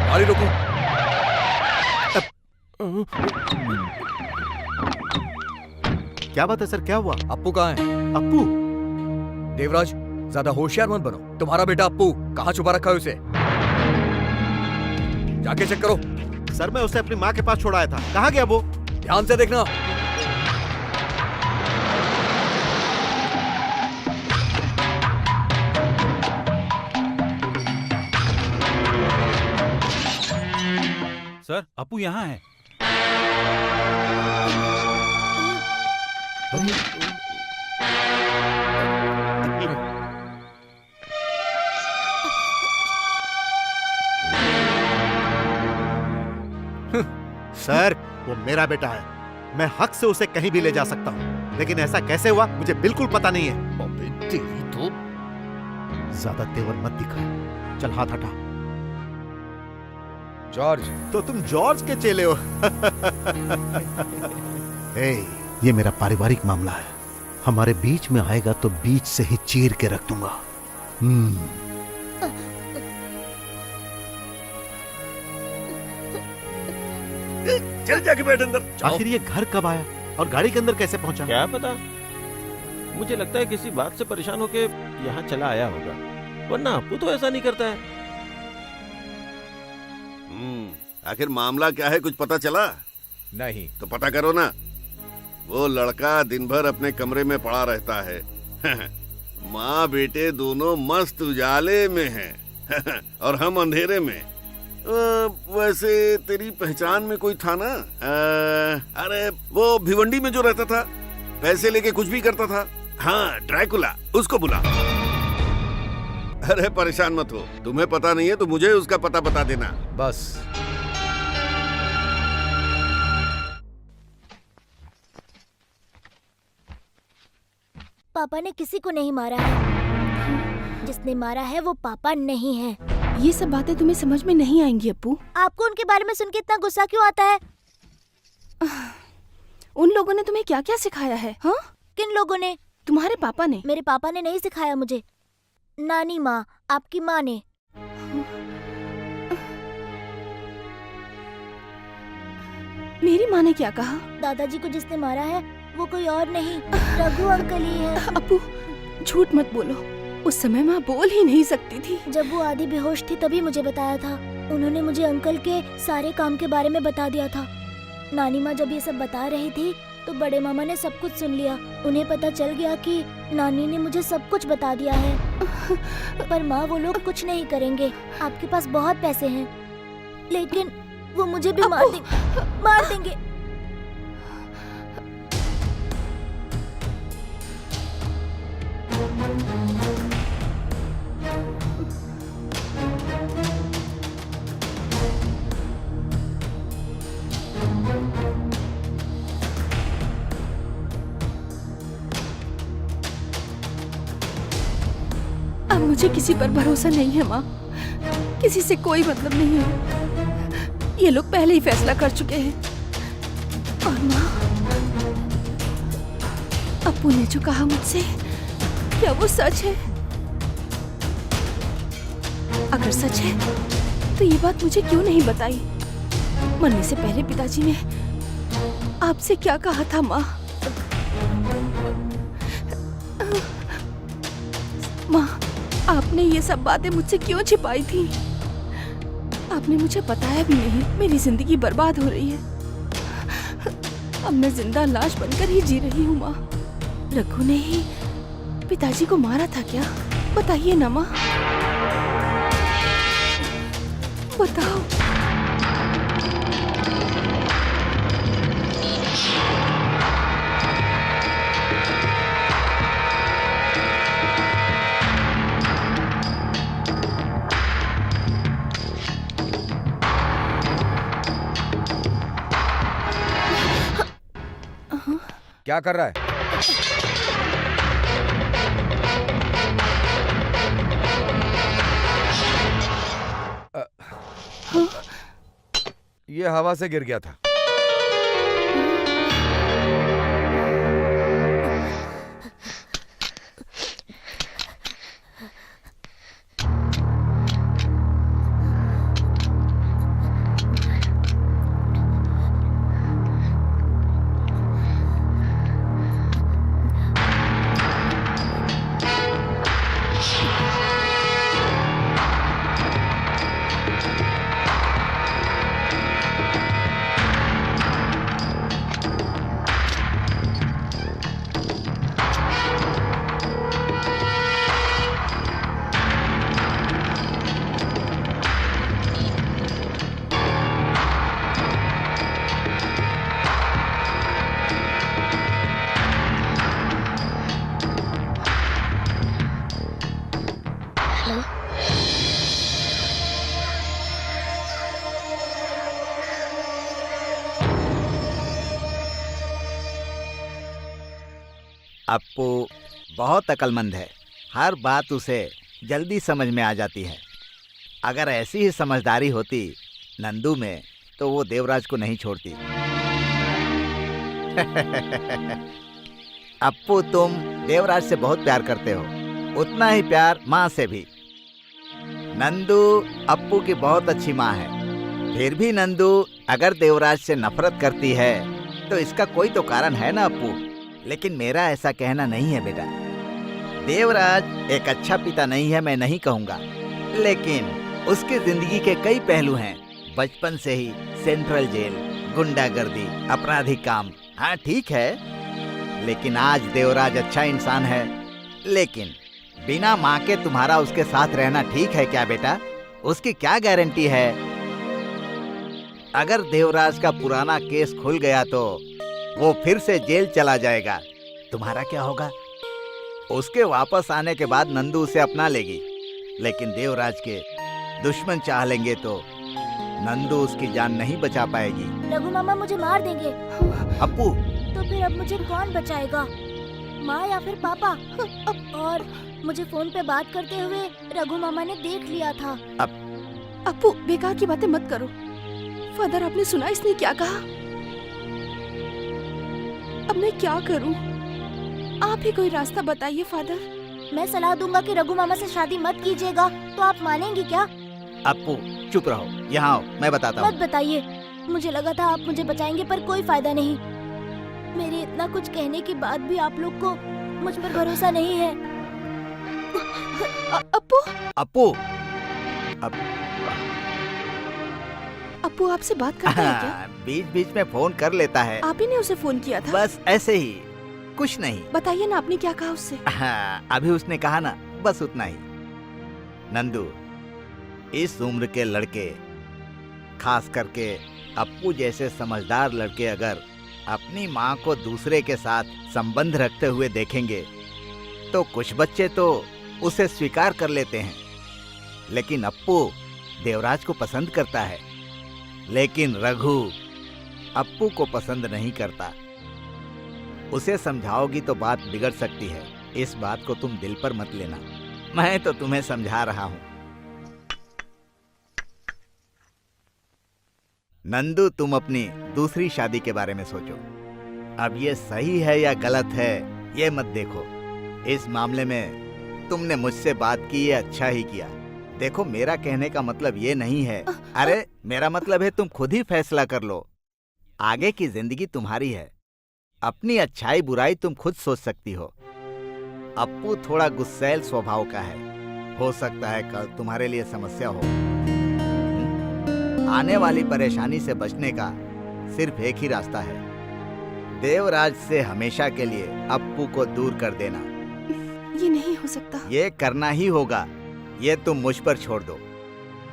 गाड़ी रोको। क्या बात है सर, क्या हुआ? अप्पू कहाँ है? अप्पू? देवराज, ज्यादा होशियार मत बनो। तुम्हारा बेटा अप्पू कहाँ छुपा रखा है उसे? जाके चेक करो। सर मैं उसे अपनी माँ के पास छोड़ाया था, कहाँ गया वो? ध्यान से देखना। सर, अपू यहाँ है। सर, वो मेरा बेटा है। मैं हक से उसे कहीं भी ले जा सकता हूँ, लेकिन ऐसा कैसे हुआ मुझे बिल्कुल पता नहीं है। अबे तेरी तो ज्यादा तेवर मत दिखा। चल हाथ हटा। जॉर्ज, तो तुम जॉर्ज के चेले हो। ए, ये मेरा पारिवारिक मामला है। हमारे बीच में आएगा तो बीच से ही चीर के रख दूंगा। चल जाके बैठ अंदर। आखिर ये घर कब आया और गाड़ी के अंदर कैसे पहुंचा? क्या पता, मुझे लगता है किसी बात से परेशान होके यहाँ चला आया होगा, वरना अपू तो ऐसा नहीं करता है। आखिर मामला क्या है, कुछ पता चला? नहीं। तो पता करो ना। वो लड़का दिन भर अपने कमरे में पड़ा रहता है। माँ बेटे दोनों मस्त उजाले में हैं और हम अंधेरे में। वैसे तेरी पहचान में कोई था ना? अरे वो भिवंडी में जो रहता था, पैसे लेके कुछ भी करता था। हाँ, ड्रैकुला, उसको बुला। अरे परेशान मत हो, तुम्हें पता नहीं है तो मुझे उसका पता बता देना बस। पापा ने किसी को नहीं मारा है। जिसने मारा है वो पापा नहीं है। ये सब बातें तुम्हें समझ में नहीं आएंगी अप्पू। आपको उनके बारे में सुन के इतना गुस्सा क्यों आता है? उन लोगों ने तुम्हें क्या क्या सिखाया है? हाँ? किन लोगों ने? तुम्हारे पापा ने। मेरे पापा ने नहीं सिखाया मुझे, नानी माँ, आपकी माँ ने। मेरी माँ ने क्या कहा? दादाजी को जिसने मारा है वो कोई और नहीं, रघु अंकल ही है। अप्पू, झूठ मत बोलो। उस समय माँ बोल ही नहीं सकती थी। जब वो आधी बेहोश थी तभी मुझे बताया था। उन्होंने मुझे अंकल के सारे काम के बारे में बता दिया था। नानी माँ जब ये सब बता रही थी तो बड़े मामा ने सब कुछ सुन लिया। उन्हें पता चल गया कि नानी ने मुझे सब कुछ बता दिया है। पर माँ, वो लोग कुछ नहीं करेंगे। आपके पास बहुत पैसे हैं, लेकिन वो मुझे भी मार देंगे। अब मुझे किसी पर भरोसा नहीं है माँ। किसी से कोई मतलब नहीं है। ये लोग पहले ही फैसला कर चुके हैं। और माँ, अप्पू ने जो कहा मुझसे, क्या वो सच है? अगर सच है तो ये बात मुझे क्यों नहीं बताई? मरने से पहले पिताजी ने आपसे क्या कहा था माँ? माँ, आपने ये सब बातें मुझसे क्यों छिपाई थी? आपने मुझे बताया भी नहीं। मेरी जिंदगी बर्बाद हो रही है। अब मैं जिंदा लाश बनकर ही जी रही हूँ माँ। रघु ने ही पिताजी को मारा था क्या? बताइए ना माँ, बताओ। क्या कर रहा है? ये हवा से गिर गया था। अप्पू बहुत अक्लमंद है, हर बात उसे जल्दी समझ में आ जाती है। अगर ऐसी ही समझदारी होती नंदू में तो वो देवराज को नहीं छोड़ती। अप्पू तुम देवराज से बहुत प्यार करते हो, उतना ही प्यार माँ से भी। नंदू अप्पू की बहुत अच्छी माँ है, फिर भी नंदू अगर देवराज से नफरत करती है तो इसका कोई तो कारण है ना अप्पू। लेकिन मेरा ऐसा कहना नहीं है बेटा। देवराज एक अच्छा पिता नहीं है मैं नहीं कहूँगा, लेकिन उसकी जिंदगी के कई पहलू हैं। बचपन से ही सेंट्रल जेल, गुंडागर्दी, आपराधिक काम, हाँ ठीक है, लेकिन आज देवराज अच्छा इंसान है। लेकिन बिना माँ के तुम्हारा उसके साथ रहना ठीक है क्या बेटा? उसकी क्या गारंटी है? अगर देवराज का पुराना केस खुल गया तो वो फिर से जेल चला जाएगा, तुम्हारा क्या होगा? उसके वापस आने के बाद नंदू उसे अपना लेगी, लेकिन देवराज के दुश्मन चाह लेंगे तो नंदू उसकी जान नहीं बचा पाएगी। रघु मामा मुझे मार देंगे। अप्पू तो फिर अब मुझे कौन बचाएगा, माँ या फिर पापा? और मुझे फोन पे बात करते हुए रघु मामा ने देख लिया था। अप्पू बेकार की बातें मत करो। फादर आपने सुना इसने क्या कहा? अब मैं क्या करूं? आप ही कोई रास्ता बताइए फादर। मैं सलाह दूंगा कि रघु मामा से शादी मत कीजिएगा, तो आप मानेंगे क्या? अप्पू चुप रहो, यहाँ आओ मैं बताता हूँ। मत बताइए, मुझे लगा था आप मुझे बचाएंगे पर कोई फायदा नहीं। मेरे इतना कुछ कहने के बाद भी आप लोग को मुझ पर भरोसा नहीं है। अप्पू अप्पू अप्पू आपसे बात करता है क्या? बीच बीच में फोन कर लेता है। आप ही ने उसे फोन किया था? बस ऐसे ही, कुछ नहीं। बताइए ना आपने क्या कहा उससे? हाँ, अभी उसने कहा ना, बस उतना ही। नंदू, इस उम्र के लड़के, खास करके अप्पू जैसे समझदार लड़के अगर अपनी माँ को दूसरे के साथ संबंध रखते हुए देखेंगे तो कुछ बच्चे तो उसे स्वीकार कर लेते हैं। लेकिन अप्पू देवराज को पसंद करता है, लेकिन रघु अप्पू को पसंद नहीं करता। उसे समझाओगी तो बात बिगड़ सकती है, इस बात को तुम दिल पर मत लेना। मैं तो तुम्हें समझा रहा हूं। नंदू, तुम अपनी दूसरी शादी के बारे में सोचो। अब ये सही है या गलत है ये मत देखो। इस मामले में तुमने मुझसे बात की, ये अच्छा ही किया। देखो, मेरा कहने का मतलब ये नहीं है, अरे मेरा मतलब है तुम खुद ही फैसला कर लो। आगे की जिंदगी तुम्हारी है, अपनी अच्छाई बुराई तुम खुद सोच सकती हो। अप्पू थोड़ा गुस्सैल स्वभाव का है, हो सकता है कल तुम्हारे लिए समस्या हो। आने वाली परेशानी से बचने का सिर्फ एक ही रास्ता है, देवराज से हमेशा के लिए अप्पू को दूर कर देना। ये नहीं हो सकता। ये करना ही होगा, ये तुम मुझ पर छोड़ दो।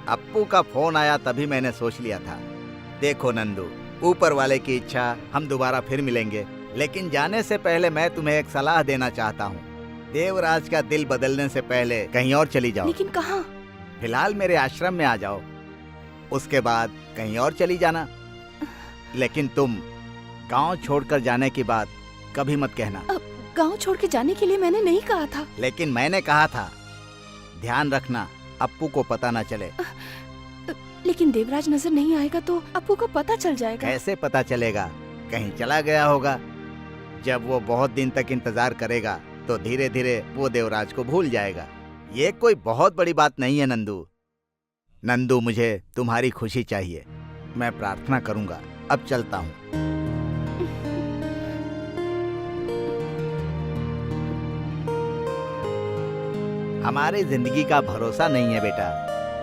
अप्पू का फोन आया तभी मैंने सोच लिया था। देखो नंदू, ऊपर वाले की इच्छा हम दोबारा फिर मिलेंगे, लेकिन जाने से पहले मैं तुम्हें एक सलाह देना चाहता हूँ। देवराज का दिल बदलने से पहले कहीं और चली जाओ। लेकिन कहाँ? फिलहाल मेरे आश्रम में आ जाओ, उसके बाद कहीं और चली जाना। लेकिन तुम गांव छोड़कर जाने की बात कभी मत कहना। गांव छोड़ के जाने के लिए मैंने नहीं कहा था। लेकिन मैंने कहा था। ध्यान रखना अप्पू को पता ना चले। लेकिन देवराज नजर नहीं आएगा तो अप्पू को पता चल जाएगा। कैसे पता चलेगा? कहीं चला गया होगा। जब वो बहुत दिन तक इंतजार करेगा तो धीरे धीरे वो देवराज को भूल जाएगा। ये कोई बहुत बड़ी बात नहीं है नंदू। नंदू, मुझे तुम्हारी खुशी चाहिए, मैं प्रार्थना करूंगा। अब चलता हूँ। हमारी जिंदगी का भरोसा नहीं है बेटा,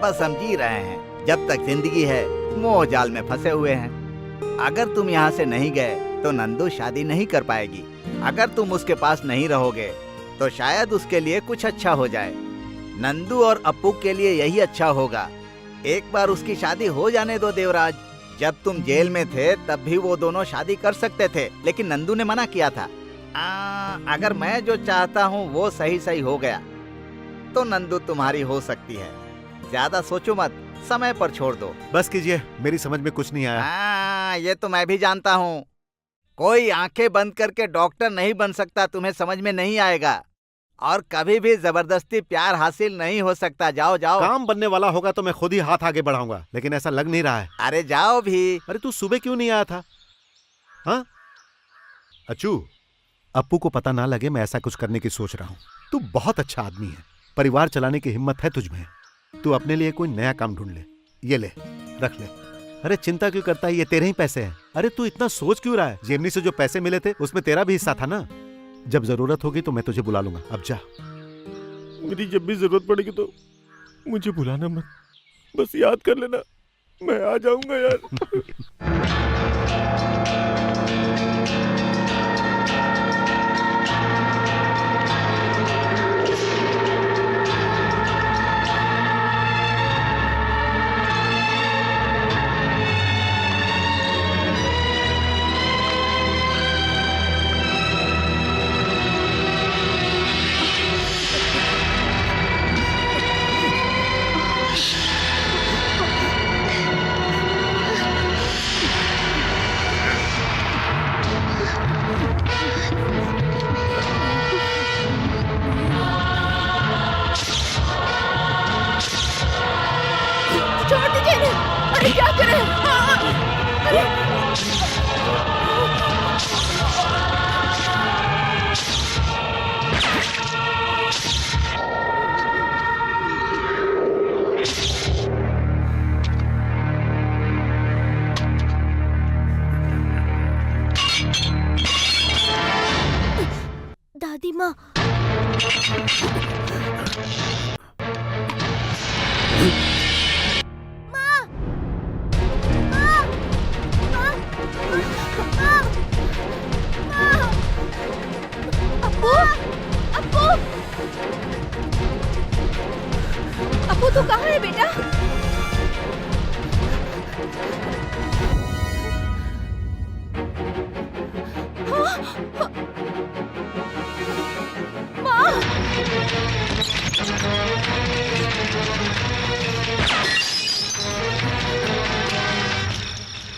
बस हम जी रहे हैं। जब तक जिंदगी है मोह जाल में फंसे हुए हैं। अगर तुम यहाँ से नहीं गए तो नंदू शादी नहीं कर पाएगी। अगर तुम उसके पास नहीं रहोगे तो शायद उसके लिए कुछ अच्छा हो जाए। नंदू और अप्पू के लिए यही अच्छा होगा। एक बार उसकी शादी हो जाने दो देवराज। जब तुम जेल में थे तब भी वो दोनों शादी कर सकते थे, लेकिन नंदू ने मना किया था। अगर मैं जो चाहता हूँ वो सही सही हो गया तो नंदू तुम्हारी हो सकती है। ज्यादा सोचो मत, समय पर छोड़ दो। बस कीजिए, मेरी समझ में कुछ नहीं आया। ये तो मैं भी जानता हूँ। कोई आंखें बंद करके डॉक्टर नहीं बन सकता, तुम्हें समझ में नहीं आएगा। और कभी भी जबरदस्ती प्यार हासिल नहीं हो सकता। जाओ जाओ। काम बनने वाला होगा तो मैं खुद ही हाथ आगे बढ़ाऊंगा, लेकिन ऐसा लग नहीं रहा है। अरे जाओ भी। अरे तू सुबह क्यों नहीं आया था? हाँ अच्छू, अप्पू को पता ना लगे मैं ऐसा कुछ करने की सोच रहा हूँ। तू बहुत अच्छा आदमी है, परिवार चलाने की हिम्मत है तुझमें। तू अपने लिए कोई नया काम ढूंढ ले। ये ले, रख ले। अरे चिंता क्यों करता है, ये तेरे ही पैसे हैं। अरे तू इतना सोच क्यों रहा है? जेमनी से जो पैसे मिले थे उसमें तेरा भी हिस्सा था ना। जब जरूरत होगी तो मैं तुझे बुला लूंगा। अब जा। मेरी जब भी जरूरत पड़ेगी तो मुझे बुलाना मत, बस याद कर लेना, मैं आ जाऊंगा यार। छोड़ दीजिए इन्हें। अरे क्या करें? अरे दादी माँ, अप्पू तू कहाँ है बेटा?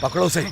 पकड़ो उसे।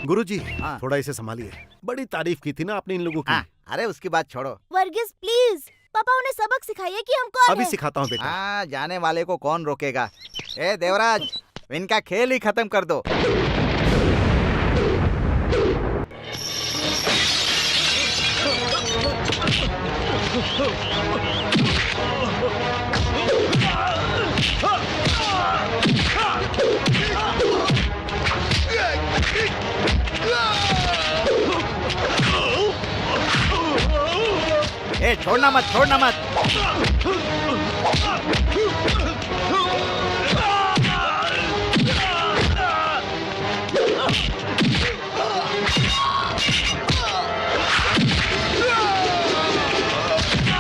गुरुजी, हाँ। थोड़ा इसे संभालिए। बड़ी तारीफ की थी ना आपने इन लोगों की। हाँ, अरे उसकी बात छोड़ो। वर्गीस प्लीज, पापा उन्हें सबक सिखाइए कि हम कौन अभी हैं। सिखाता हूँ बेटा। हाँ, जाने वाले को कौन रोकेगा। ए देवराज, इनका खेल ही खत्म कर दो। ए छोड़ना मत, छोड़ना मत।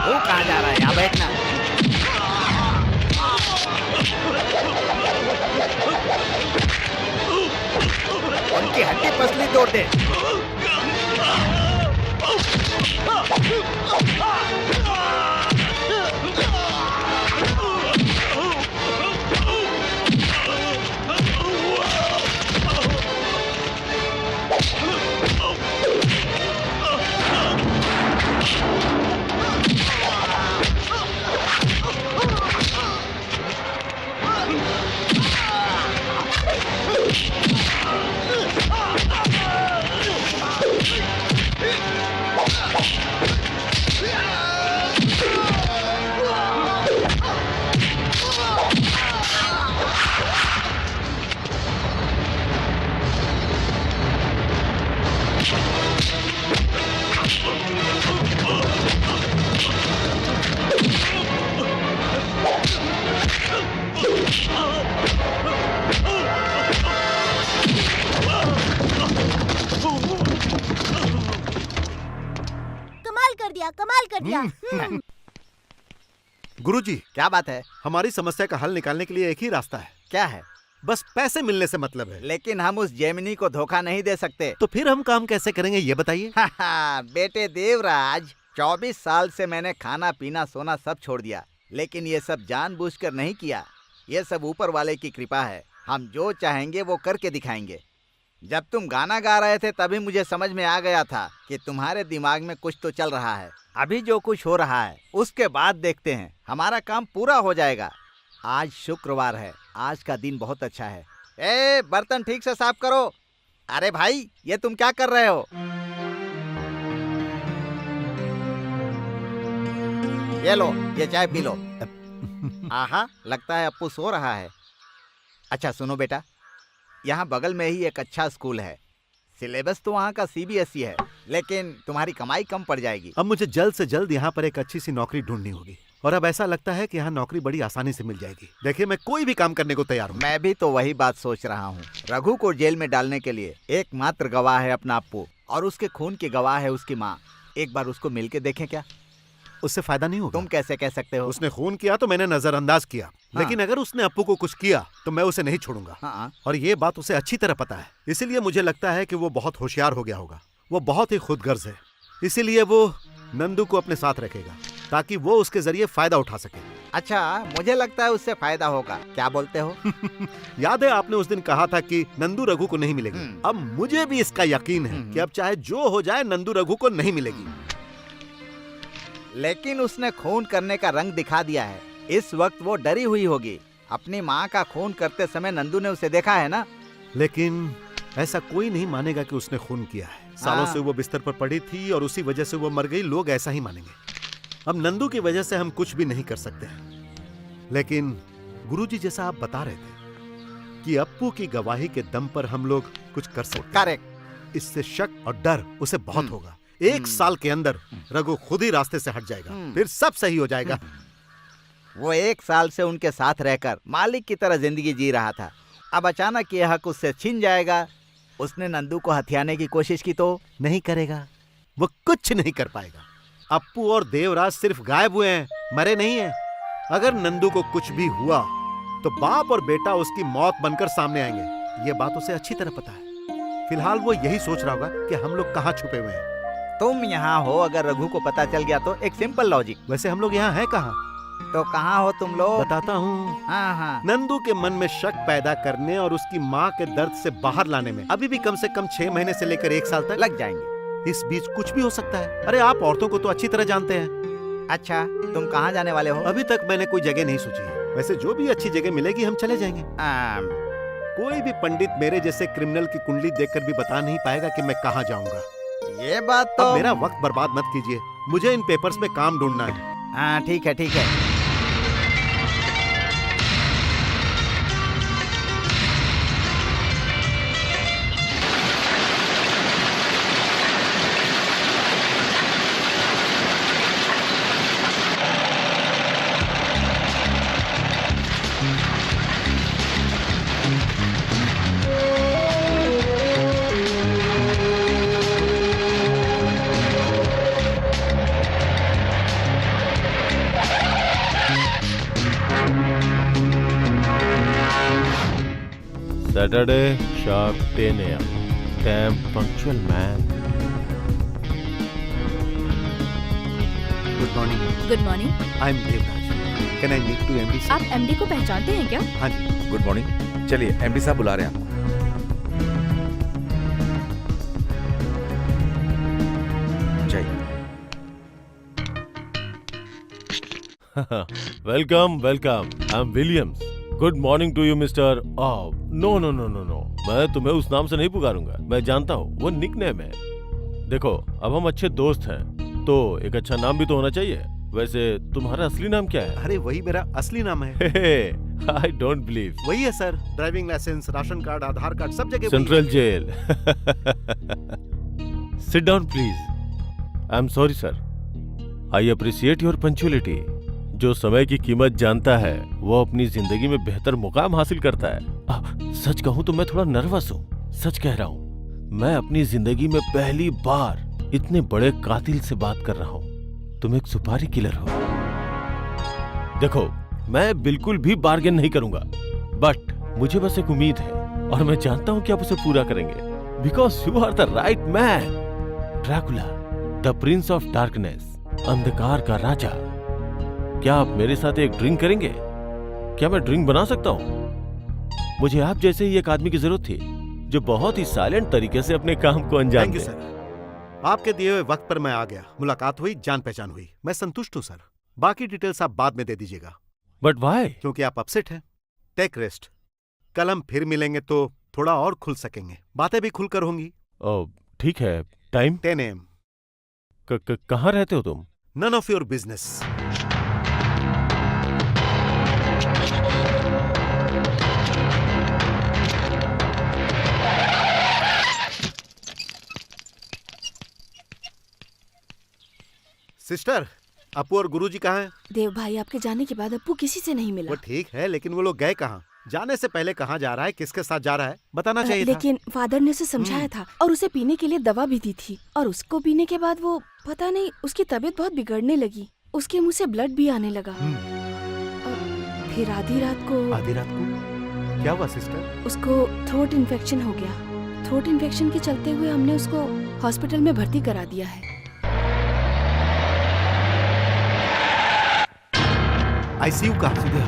वो कहाँ जा रहा है? यहाँ बैठना। उनकी हड्डी पसली तोड़ दे। कमाल कर दिया। गुरुजी, क्या बात है? हमारी समस्या का हल निकालने के लिए एक ही रास्ता है। क्या है? बस पैसे मिलने से मतलब है। लेकिन हम उस जेमिनी को धोखा नहीं दे सकते। तो फिर हम काम कैसे करेंगे ये बताइए। बेटे देवराज, 24 साल से मैंने खाना पीना सोना सब छोड़ दिया, लेकिन ये सब जानबूझकर नहीं किया। ये सब ऊपर वाले की कृपा है। हम जो चाहेंगे वो करके दिखाएंगे। जब तुम गाना गा रहे थे तभी मुझे समझ में आ गया था कि तुम्हारे दिमाग में कुछ तो चल रहा है। अभी जो कुछ हो रहा है उसके बाद देखते हैं, हमारा काम पूरा हो जाएगा। आज शुक्रवार है, आज का दिन बहुत अच्छा है। ए, बर्तन ठीक से साफ करो। अरे भाई, ये तुम क्या कर रहे हो? ये लो, ये चाय पी लो। आहा, लगता है अप्पू सो रहा है। अच्छा सुनो बेटा, यहाँ बगल में ही एक अच्छा स्कूल है। सिलेबस तो वहाँ का CBSE है, लेकिन तुम्हारी कमाई कम पड़ जाएगी। अब मुझे जल्द से जल्द यहाँ पर एक अच्छी सी नौकरी ढूंढनी होगी, और अब ऐसा लगता है कि यहाँ नौकरी बड़ी आसानी से मिल जाएगी। देखिए, मैं कोई भी काम करने को तैयार हूँ। मैं भी तो वही बात सोच रहा हूँ। रघु को जेल में डालने के लिए एकमात्र गवाह है अपना अप्पू, और उसके खून की गवाह है उसकी माँ। एक बार उसको मिलके देखें क्या? उससे फायदा नहीं होगा। तुम कैसे कह सकते हो? उसने खून किया तो मैंने नजरअंदाज किया, लेकिन अगर उसने अप्पू को कुछ किया तो मैं उसे नहीं छोड़ूंगा। हाँ। और ये बात उसे अच्छी तरह पता है, इसीलिए मुझे लगता है कि वो बहुत होशियार हो गया होगा। वो बहुत ही खुदगर्ज है, इसीलिए वो नंदू को अपने साथ रखेगा ताकि वो उसके जरिए फायदा उठा सके। अच्छा, मुझे लगता है उससे फायदा होगा। क्या बोलते हो? याद है आपने उस दिन कहा था कि नंदू रघु को नहीं मिलेगी। अब मुझे भी इसका यकीन है कि अब चाहे जो हो जाए नंदू रघु को नहीं मिलेगी। लेकिन उसने खून करने का रंग दिखा दिया है। इस वक्त वो डरी हुई होगी। अपनी माँ का खून करते समय नंदू ने उसे देखा है ना। लेकिन ऐसा कोई नहीं मानेगा कि उसने खून किया है। सालों से वो बिस्तर पर पड़ी थी और उसी वजह से वो मर गई। लोग ऐसा ही मानेंगे। अब नंदू की वजह से हम कुछ भी नहीं कर सकते, लेकिन गुरुजी जैसा आप बता रहे थे कि अप्पू की गवाही के दम पर हम लोग कुछ कर सकते। करेक्ट। इससे शक और डर उसे बहुत होगा। 1 साल के अंदर रघु खुद ही रास्ते से हट जाएगा, फिर सब सही हो जाएगा। वो 1 साल से उनके साथ रहकर मालिक की तरह जिंदगी जी रहा था। अब अचानक ये हक उससे छीन जाएगा। उसने नंदू को हथियाने की कोशिश की तो नहीं करेगा, वो कुछ नहीं कर पाएगा। अप्पू और देवराज सिर्फ गायब हुए हैं, मरे नहीं हैं। अगर नंदू को कुछ भी हुआ तो बाप और बेटा उसकी मौत बनकर सामने आएंगे। ये बात उसे अच्छी तरह पता है। फिलहाल वो यही सोच रहा होगा कि हम लोग कहाँ छुपे हुए हैं। तुम यहाँ हो, अगर रघु को पता चल गया तो एक सिंपल लॉजिक। वैसे हम लोग यहाँ हैं कहाँ? तो कहाँ हो तुम लोग? बताता हूँ। हाँ। नंदू के मन में शक पैदा करने और उसकी माँ के दर्द से बाहर लाने में अभी भी कम से कम 6 महीने से लेकर 1 साल तक लग जाएंगे। इस बीच कुछ भी हो सकता है। अरे आप औरतों को तो अच्छी तरह जानते हैं। अच्छा, तुम कहाँ जाने वाले हो? अभी तक मैंने कोई जगह नहीं सोची है। वैसे जो भी अच्छी जगह मिलेगी हम चले जाएंगे। कोई भी पंडित मेरे जैसे क्रिमिनल की कुंडली देखकर भी बता नहीं पाएगा कि मैं कहाँ जाऊंगा। ये बात तो अब मेरा वक्त बर्बाद मत कीजिए, मुझे इन पेपर्स में काम ढूंढना है। हाँ ठीक है ठीक है। Saturday, sharp 10 a.m. Damn punctual, man. Good morning. Good morning. I am Devraj. Can I meet to MD? आप एमडी को पहचानते हैं क्या? हाँ जी। Good morning. चलिए, एमडी साहब बुला रहे हैं आपको। जाइए। Welcome welcome. I am Williams. Good morning to you mister. No no no no no, मैं तुम्हें उस नाम से नहीं पुकारूंगा। मैं जानता हूँ वो निकनेम है। देखो, अब हम अच्छे दोस्त हैं तो एक अच्छा नाम भी तो होना चाहिए। वैसे तुम्हारा असली नाम क्या है? अरे वही मेरा असली नाम है। I don't believe. वही है sir, driving licence, ration card, Aadhaar card, सब जगह central jail. Sit down please. I am sorry sir. I appreciate your punctuality. जो समय की कीमत जानता है वो अपनी जिंदगी में बेहतर मुकाम हासिल करता है। सच कहूं तो मैं थोड़ा नर्वस हूं। सच कह रहा हूं, मैं अपनी जिंदगी में पहली बार इतने बड़े कातिल से बात कर रहा हूं। तुम एक सुपारी किलर हो। देखो, मैं बिल्कुल भी बार्गेन नहीं करूंगा, बट मुझे बस एक उम्मीद है और मैं जानता हूं कि आप उसे पूरा करेंगे, because you are the right man. Dracula, the prince of darkness, अंधकार का राजा। क्या आप मेरे साथ एक ड्रिंक करेंगे? क्या मैं ड्रिंक बना सकता हूं? मुझे आप जैसे ही एक आदमी की जरूरत थी जो बहुत ही साइलेंट तरीके से अपने काम को अंजाम दे। Thank you sir. आपके दिए हुए वक्त पर मैं आ गया। मुलाकात हुई, जान पहचान हुई, मैं संतुष्ट हूं सर। बाकी डिटेल्स आप बाद में दे दीजिएगा। But why? क्योंकि आप अपसेट हैं। Take rest. कल हम फिर मिलेंगे तो थोड़ा और खुल सकेंगे, बातें भी खुलकर होंगी। ठीक है। Time 10 AM। कहाँ रहते हो तुम? None of your business. Sister, Apu और गुरुजी कहाँ हैं? देव भाई, आपके जाने के बाद अप्पू किसी से नहीं मिला। वो ठीक है, लेकिन वो लोग गए कहाँ? जाने से पहले कहाँ जा रहा है, किसके साथ जा रहा है, बताना चाहिए था। लेकिन फादर ने उसे समझाया था और उसे पीने के लिए दवा भी दी थी, और उसको पीने के बाद वो पता नहीं उसकी तबीयत बहुत बिगड़ने लगी। उसके मुंह से ब्लड भी आने लगा। और फिर आधी रात को क्या हुआ सिस्टर? उसको थ्रोट इन्फेक्शन हो गया। थ्रोट इन्फेक्शन के चलते हुए हमने उसको हॉस्पिटल में भर्ती करा दिया है। आईसीयू कहाँ? सीधे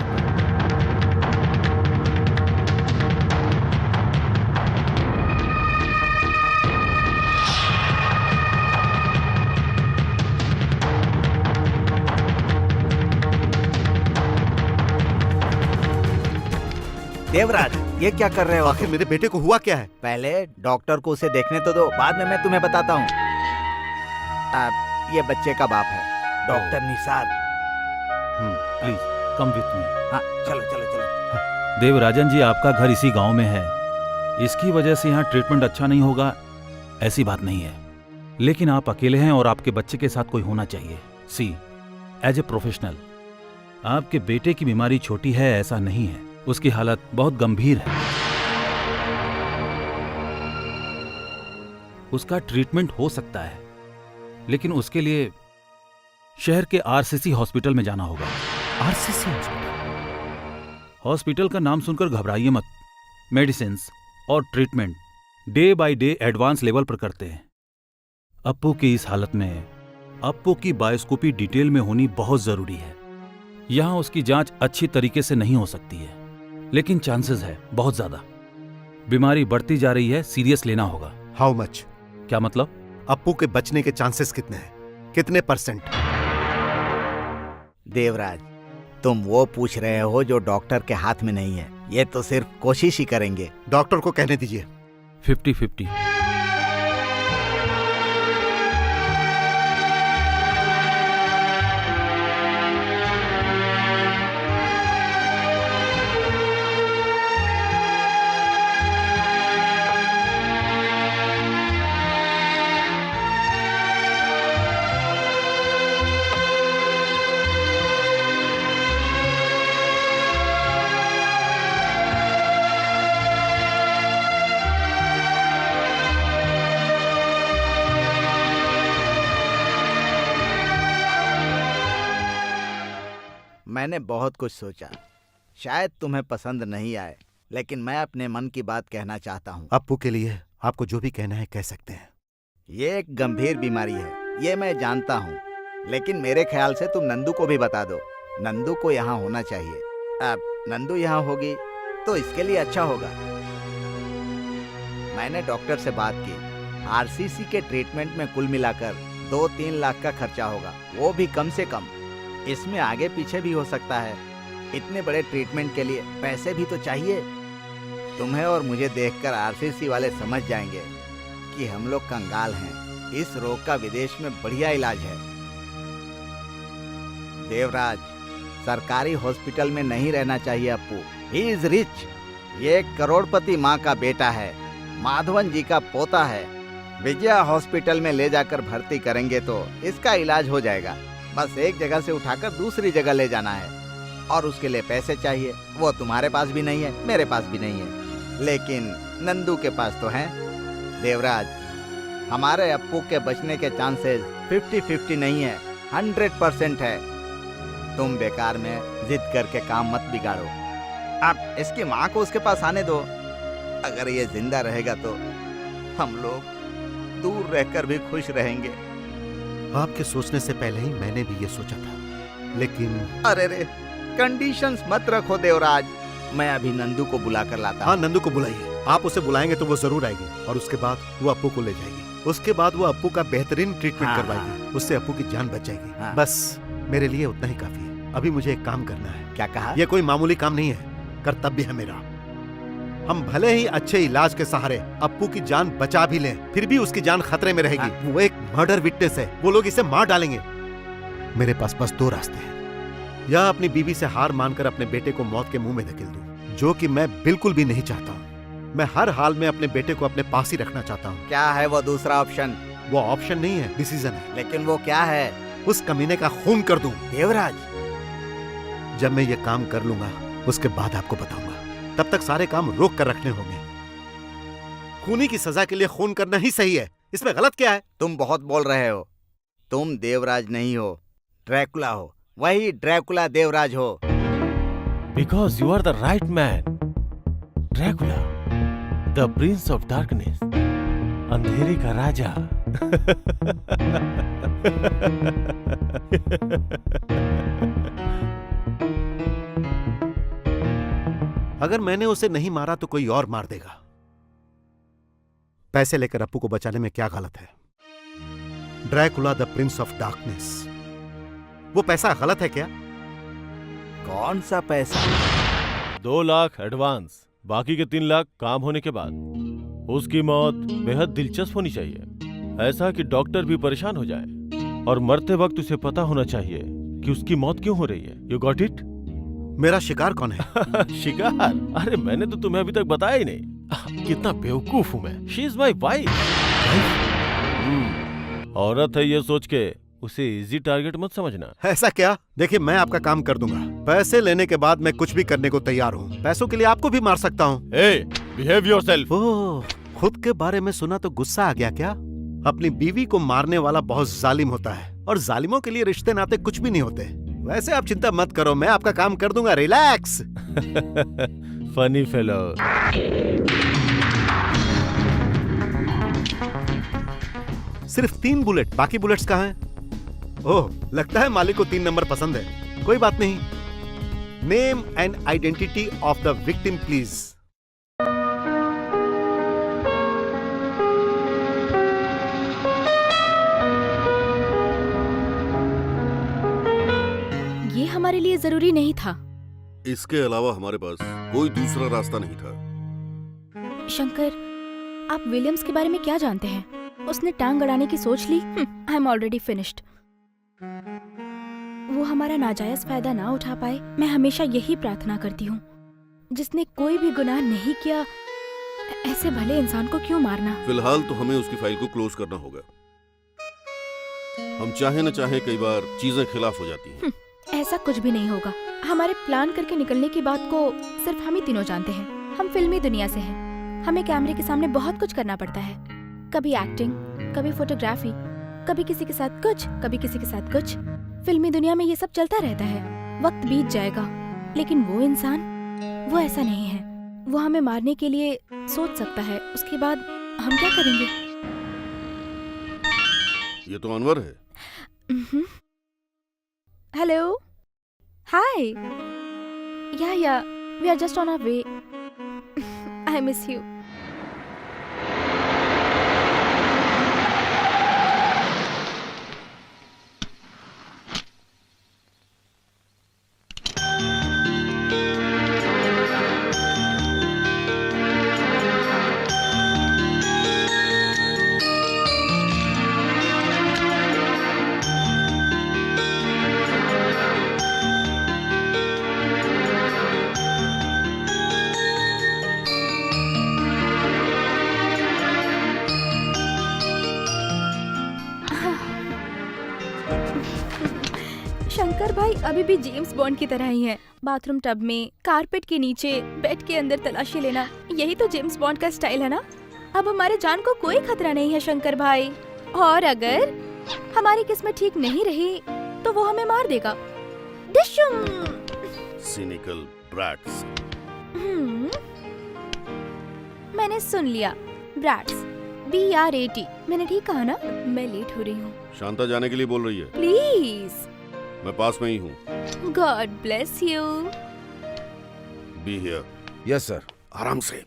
देवराज, ये क्या कर रहे हो? आखिर मेरे बेटे को हुआ क्या है? पहले डॉक्टर को उसे देखने तो दो, बाद में मैं तुम्हें बताता हूँ। ये बच्चे का बाप है, doctor Nisar. Please come with me. हाँ, चलो चलो चलो। देवराजन जी, आपका घर इसी गांव में है। इसकी वजह से यहाँ ट्रीटमेंट अच्छा नहीं होगा ऐसी बात नहीं है, लेकिन आप अकेले हैं और आपके बच्चे के साथ कोई होना चाहिए। सी, एज ए प्रोफेशनल, आपके बेटे की बीमारी छोटी है ऐसा नहीं है, उसकी हालत बहुत गंभीर है। उसका ट्रीटमेंट हो सकता है, लेकिन उसके लिए शहर के आरसीसी हॉस्पिटल में जाना होगा। RCC hospital? हॉस्पिटल का नाम सुनकर घबराइए मत। मेडिसिन्स और treatment day by day advance level पर करते हैं। अप्पू की इस हालत में अप्पू की बायोस्कोपी डिटेल में होनी बहुत जरूरी है। यहां उसकी जांच अच्छी तरीके से नहीं हो सकती है, लेकिन चांसेस है बहुत ज्यादा। बीमारी बढ़ती जा रही है, सीरियस लेना होगा। How much? क्या मतलब? अप्पू के बचने के चांसेस कितने हैं? कितने %? देवराज, तुम वो पूछ रहे हो जो डॉक्टर के हाथ में नहीं है। ये तो सिर्फ कोशिश ही करेंगे। डॉक्टर को कहने दीजिए। 50-50। मैंने बहुत कुछ सोचा, शायद तुम्हें पसंद नहीं आए, लेकिन मैं अपने मन की बात कहना चाहता हूँ। अप्पू के लिए आपको जो भी कहना है कह सकते हैं। ये एक गंभीर बीमारी है, ये मैं जानता हूँ, लेकिन मेरे ख्याल से तुम नंदू को भी बता दो। नंदू को यहाँ होना चाहिए। अब नंदू यहाँ होगी तो इसके लिए अच्छा होगा। मैंने डॉक्टर से बात की, आरसीसी के ट्रीटमेंट में कुल मिलाकर 2-3 लाख का खर्चा होगा, वो भी कम से कम। इसमें आगे पीछे भी हो सकता है। इतने बड़े ट्रीटमेंट के लिए पैसे भी तो चाहिए। तुम्हें और मुझे देखकर आरसीसी वाले समझ जाएंगे कि हम लोग कंगाल हैं। इस रोग का विदेश में बढ़िया इलाज है। देवराज, सरकारी हॉस्पिटल में नहीं रहना चाहिए अप्पू। He is rich. ये एक करोड़पति माँ का बेटा है, माधवन जी का पोता है। विजया हॉस्पिटल में ले जाकर भर्ती करेंगे तो इसका इलाज हो जाएगा। बस एक जगह से उठाकर दूसरी जगह ले जाना है, और उसके लिए पैसे चाहिए। वो तुम्हारे पास भी नहीं है, मेरे पास भी नहीं है, लेकिन नंदू के पास तो हैं। देवराज, हमारे अप्पू के बचने के चांसेस 50-50 नहीं है, 100% है। तुम बेकार में जिद करके काम मत बिगाड़ो। अब इसकी माँ को उसके पास आने दो। अगर ये जिंदा रहेगा तो हम लोग दूर रहकर भी खुश रहेंगे। आपके सोचने से पहले ही मैंने भी ये सोचा था, लेकिन अरे रे, कंडीशंस मत रखो देवराज। मैं अभी नंदू को बुला कर लाता हूँ। हाँ, नंदू को बुलाइए। आप उसे बुलाएंगे तो वो जरूर आएगी, और उसके बाद वो अप्पू को ले जाएगी। उसके बाद वो अप्पू का बेहतरीन ट्रीटमेंट हाँ, करवाएगी। उससे अप्पू की जान बच जाएगी। हाँ। बस मेरे लिए उतना ही काफी है। अभी मुझे एक काम करना है। क्या कहा? ये कोई मामूली काम नहीं है, कर्तव्य है मेरा। हम भले ही अच्छे इलाज के सहारे अप्पू की जान बचा भी लें, फिर भी उसकी जान खतरे में रहेगी। हाँ। वो एक मर्डर विटनेस है, वो लोग इसे मार डालेंगे। मेरे पास बस 2 रास्ते हैं। या अपनी बीवी से हार मानकर अपने बेटे को मौत के मुंह में धकेल दूं, जो कि मैं बिल्कुल भी नहीं चाहता हूँ। मैं हर हाल में अपने बेटे को अपने पास ही रखना चाहता हूँ। क्या है वो दूसरा ऑप्शन? वो ऑप्शन नहीं है, डिसीजन है। लेकिन वो क्या है? उस कमीने का खून कर दूं। देवराज, जब मैं ये काम कर लूंगा उसके बाद आपको बताऊंगा। तब तक सारे काम रोक कर रखने होंगे। खूनी की सजा के लिए खून करना ही सही है, इसमें गलत क्या है? तुम बहुत बोल रहे हो। तुम देवराज नहीं हो, ड्रैकुला हो। वही ड्रैकुला देवराज हो। Because you are the right man. Dracula, the prince of darkness. अंधेरे का राजा। अगर मैंने उसे नहीं मारा तो कोई और मार देगा। पैसे लेकर अप्पू को बचाने में क्या गलत है? Dracula the prince of darkness, वो पैसा गलत है क्या? कौन सा पैसा? 2 लाख एडवांस, बाकी के 3 लाख काम होने के बाद। उसकी मौत बेहद दिलचस्प होनी चाहिए, ऐसा कि डॉक्टर भी परेशान हो जाए, और मरते वक्त उसे पता होना चाहिए कि उसकी मौत क्यों हो रही है। You got it? मेरा शिकार कौन है? शिकार? अरे मैंने तो तुम्हें अभी तक बताया ही नहीं। कितना बेवकूफ हूं मैं। She is my wife. औरत है ये सोच के उसे इजी टारगेट मत समझना। ऐसा क्या? देखिए, मैं आपका काम कर दूंगा। पैसे लेने के बाद मैं कुछ भी करने को तैयार हूँ। पैसों के लिए आपको भी मार सकता हूँ। Behave yourself. ओह, खुद के बारे में सुना तो गुस्सा आ गया क्या? अपनी बीवी को मारने वाला बहुत जालिम होता है, और जालिमों के लिए रिश्ते नाते कुछ भी नहीं होते। वैसे आप चिंता मत करो, मैं आपका काम कर दूंगा। रिलैक्स। Funny fellow. सिर्फ 3 बुलेट, बाकी बुलेट्स कहाँ हैं? ओह, लगता है मालिक को 3 नंबर पसंद है। कोई बात नहीं। Name and identity of the victim please. ये ये जरूरी नहीं था। इसके अलावा हमारे पास कोई दूसरा रास्ता नहीं था। शंकर, आप विलियम्स के बारे में क्या जानते हैं? उसने टांग अड़ाने की सोच ली। I am already finished. वो हमारा नाजायज फायदा ना उठा पाए, मैं हमेशा यही प्रार्थना करती हूँ। जिसने कोई भी गुनाह नहीं किया, ऐसे भले इंसान को क्यों मारना? फिलहाल तो हमें उसकी फाइल को क्लोज करना होगा। हम चाहे न चाहे कई बार चीजें खिलाफ हो जाती हैं। ऐसा कुछ भी नहीं होगा। हमारे प्लान करके निकलने की बात को सिर्फ हम ही तीनों जानते हैं। हम फिल्मी दुनिया से हैं। हमें कैमरे के सामने बहुत कुछ करना पड़ता है। कभी एक्टिंग, कभी फोटोग्राफी, कभी किसी के साथ कुछ, कभी किसी के साथ कुछ। फिल्मी दुनिया में ये सब चलता रहता है। वक्त बीत जाएगा, लेकिन वो इंसान, वो ऐसा नहीं है। वो हमें मारने के लिए सोच सकता है, उसके बाद हम क्या करेंगे? ये तो अनवर है। Hello, hi. Yeah we are just on our way. I miss you. Shankar भाई अभी भी जेम्स बॉन्ड की तरह ही हैं। बाथरूम टब में, कारपेट के नीचे, बेड के अंदर तलाशी लेना, यही तो जेम्स बॉन्ड का स्टाइल है ना। अब हमारे जान को कोई खतरा नहीं है शंकर भाई। और अगर हमारी किस्मत ठीक नहीं रही तो वो हमें मार देगा। डिशुम। Cynical brats. मैंने सुन लिया, ब्रैट्स, BRAT। मैंने ठीक कहा ना? मैं लेट हो रही हूँ। शांता जाने के लिए बोल रही है। प्लीज। मैं पास में ही हूँ। God bless you. Be here. Yes sir. आराम से।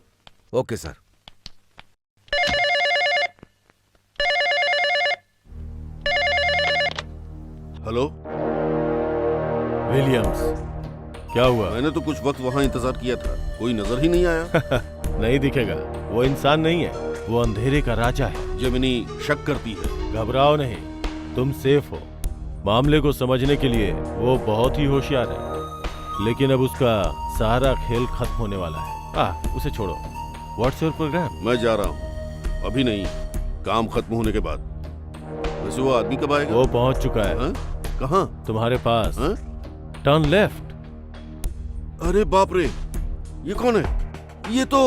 Okay sir. हेलो विलियम्स, क्या हुआ? मैंने तो कुछ वक्त वहाँ इंतजार किया था, कोई नजर ही नहीं आया। नहीं दिखेगा, वो इंसान नहीं है, वो अंधेरे का राजा है। जेमिनी शक करती है। घबराओ नहीं, तुम सेफ हो। मामले को समझने के लिए वो बहुत ही होशियार है, लेकिन अब उसका सारा खेल खत्म होने वाला है। उसे छोड़ो। What's your programme? मैं जा रहा हूँ, अभी नहीं, काम खत्म होने के बाद। वैसे वो आदमी कब आएगा? वो पहुंच चुका है। कहाँ? तुम्हारे पास। हा? Turn left. अरे बाप रे, ये कौन है? ये तो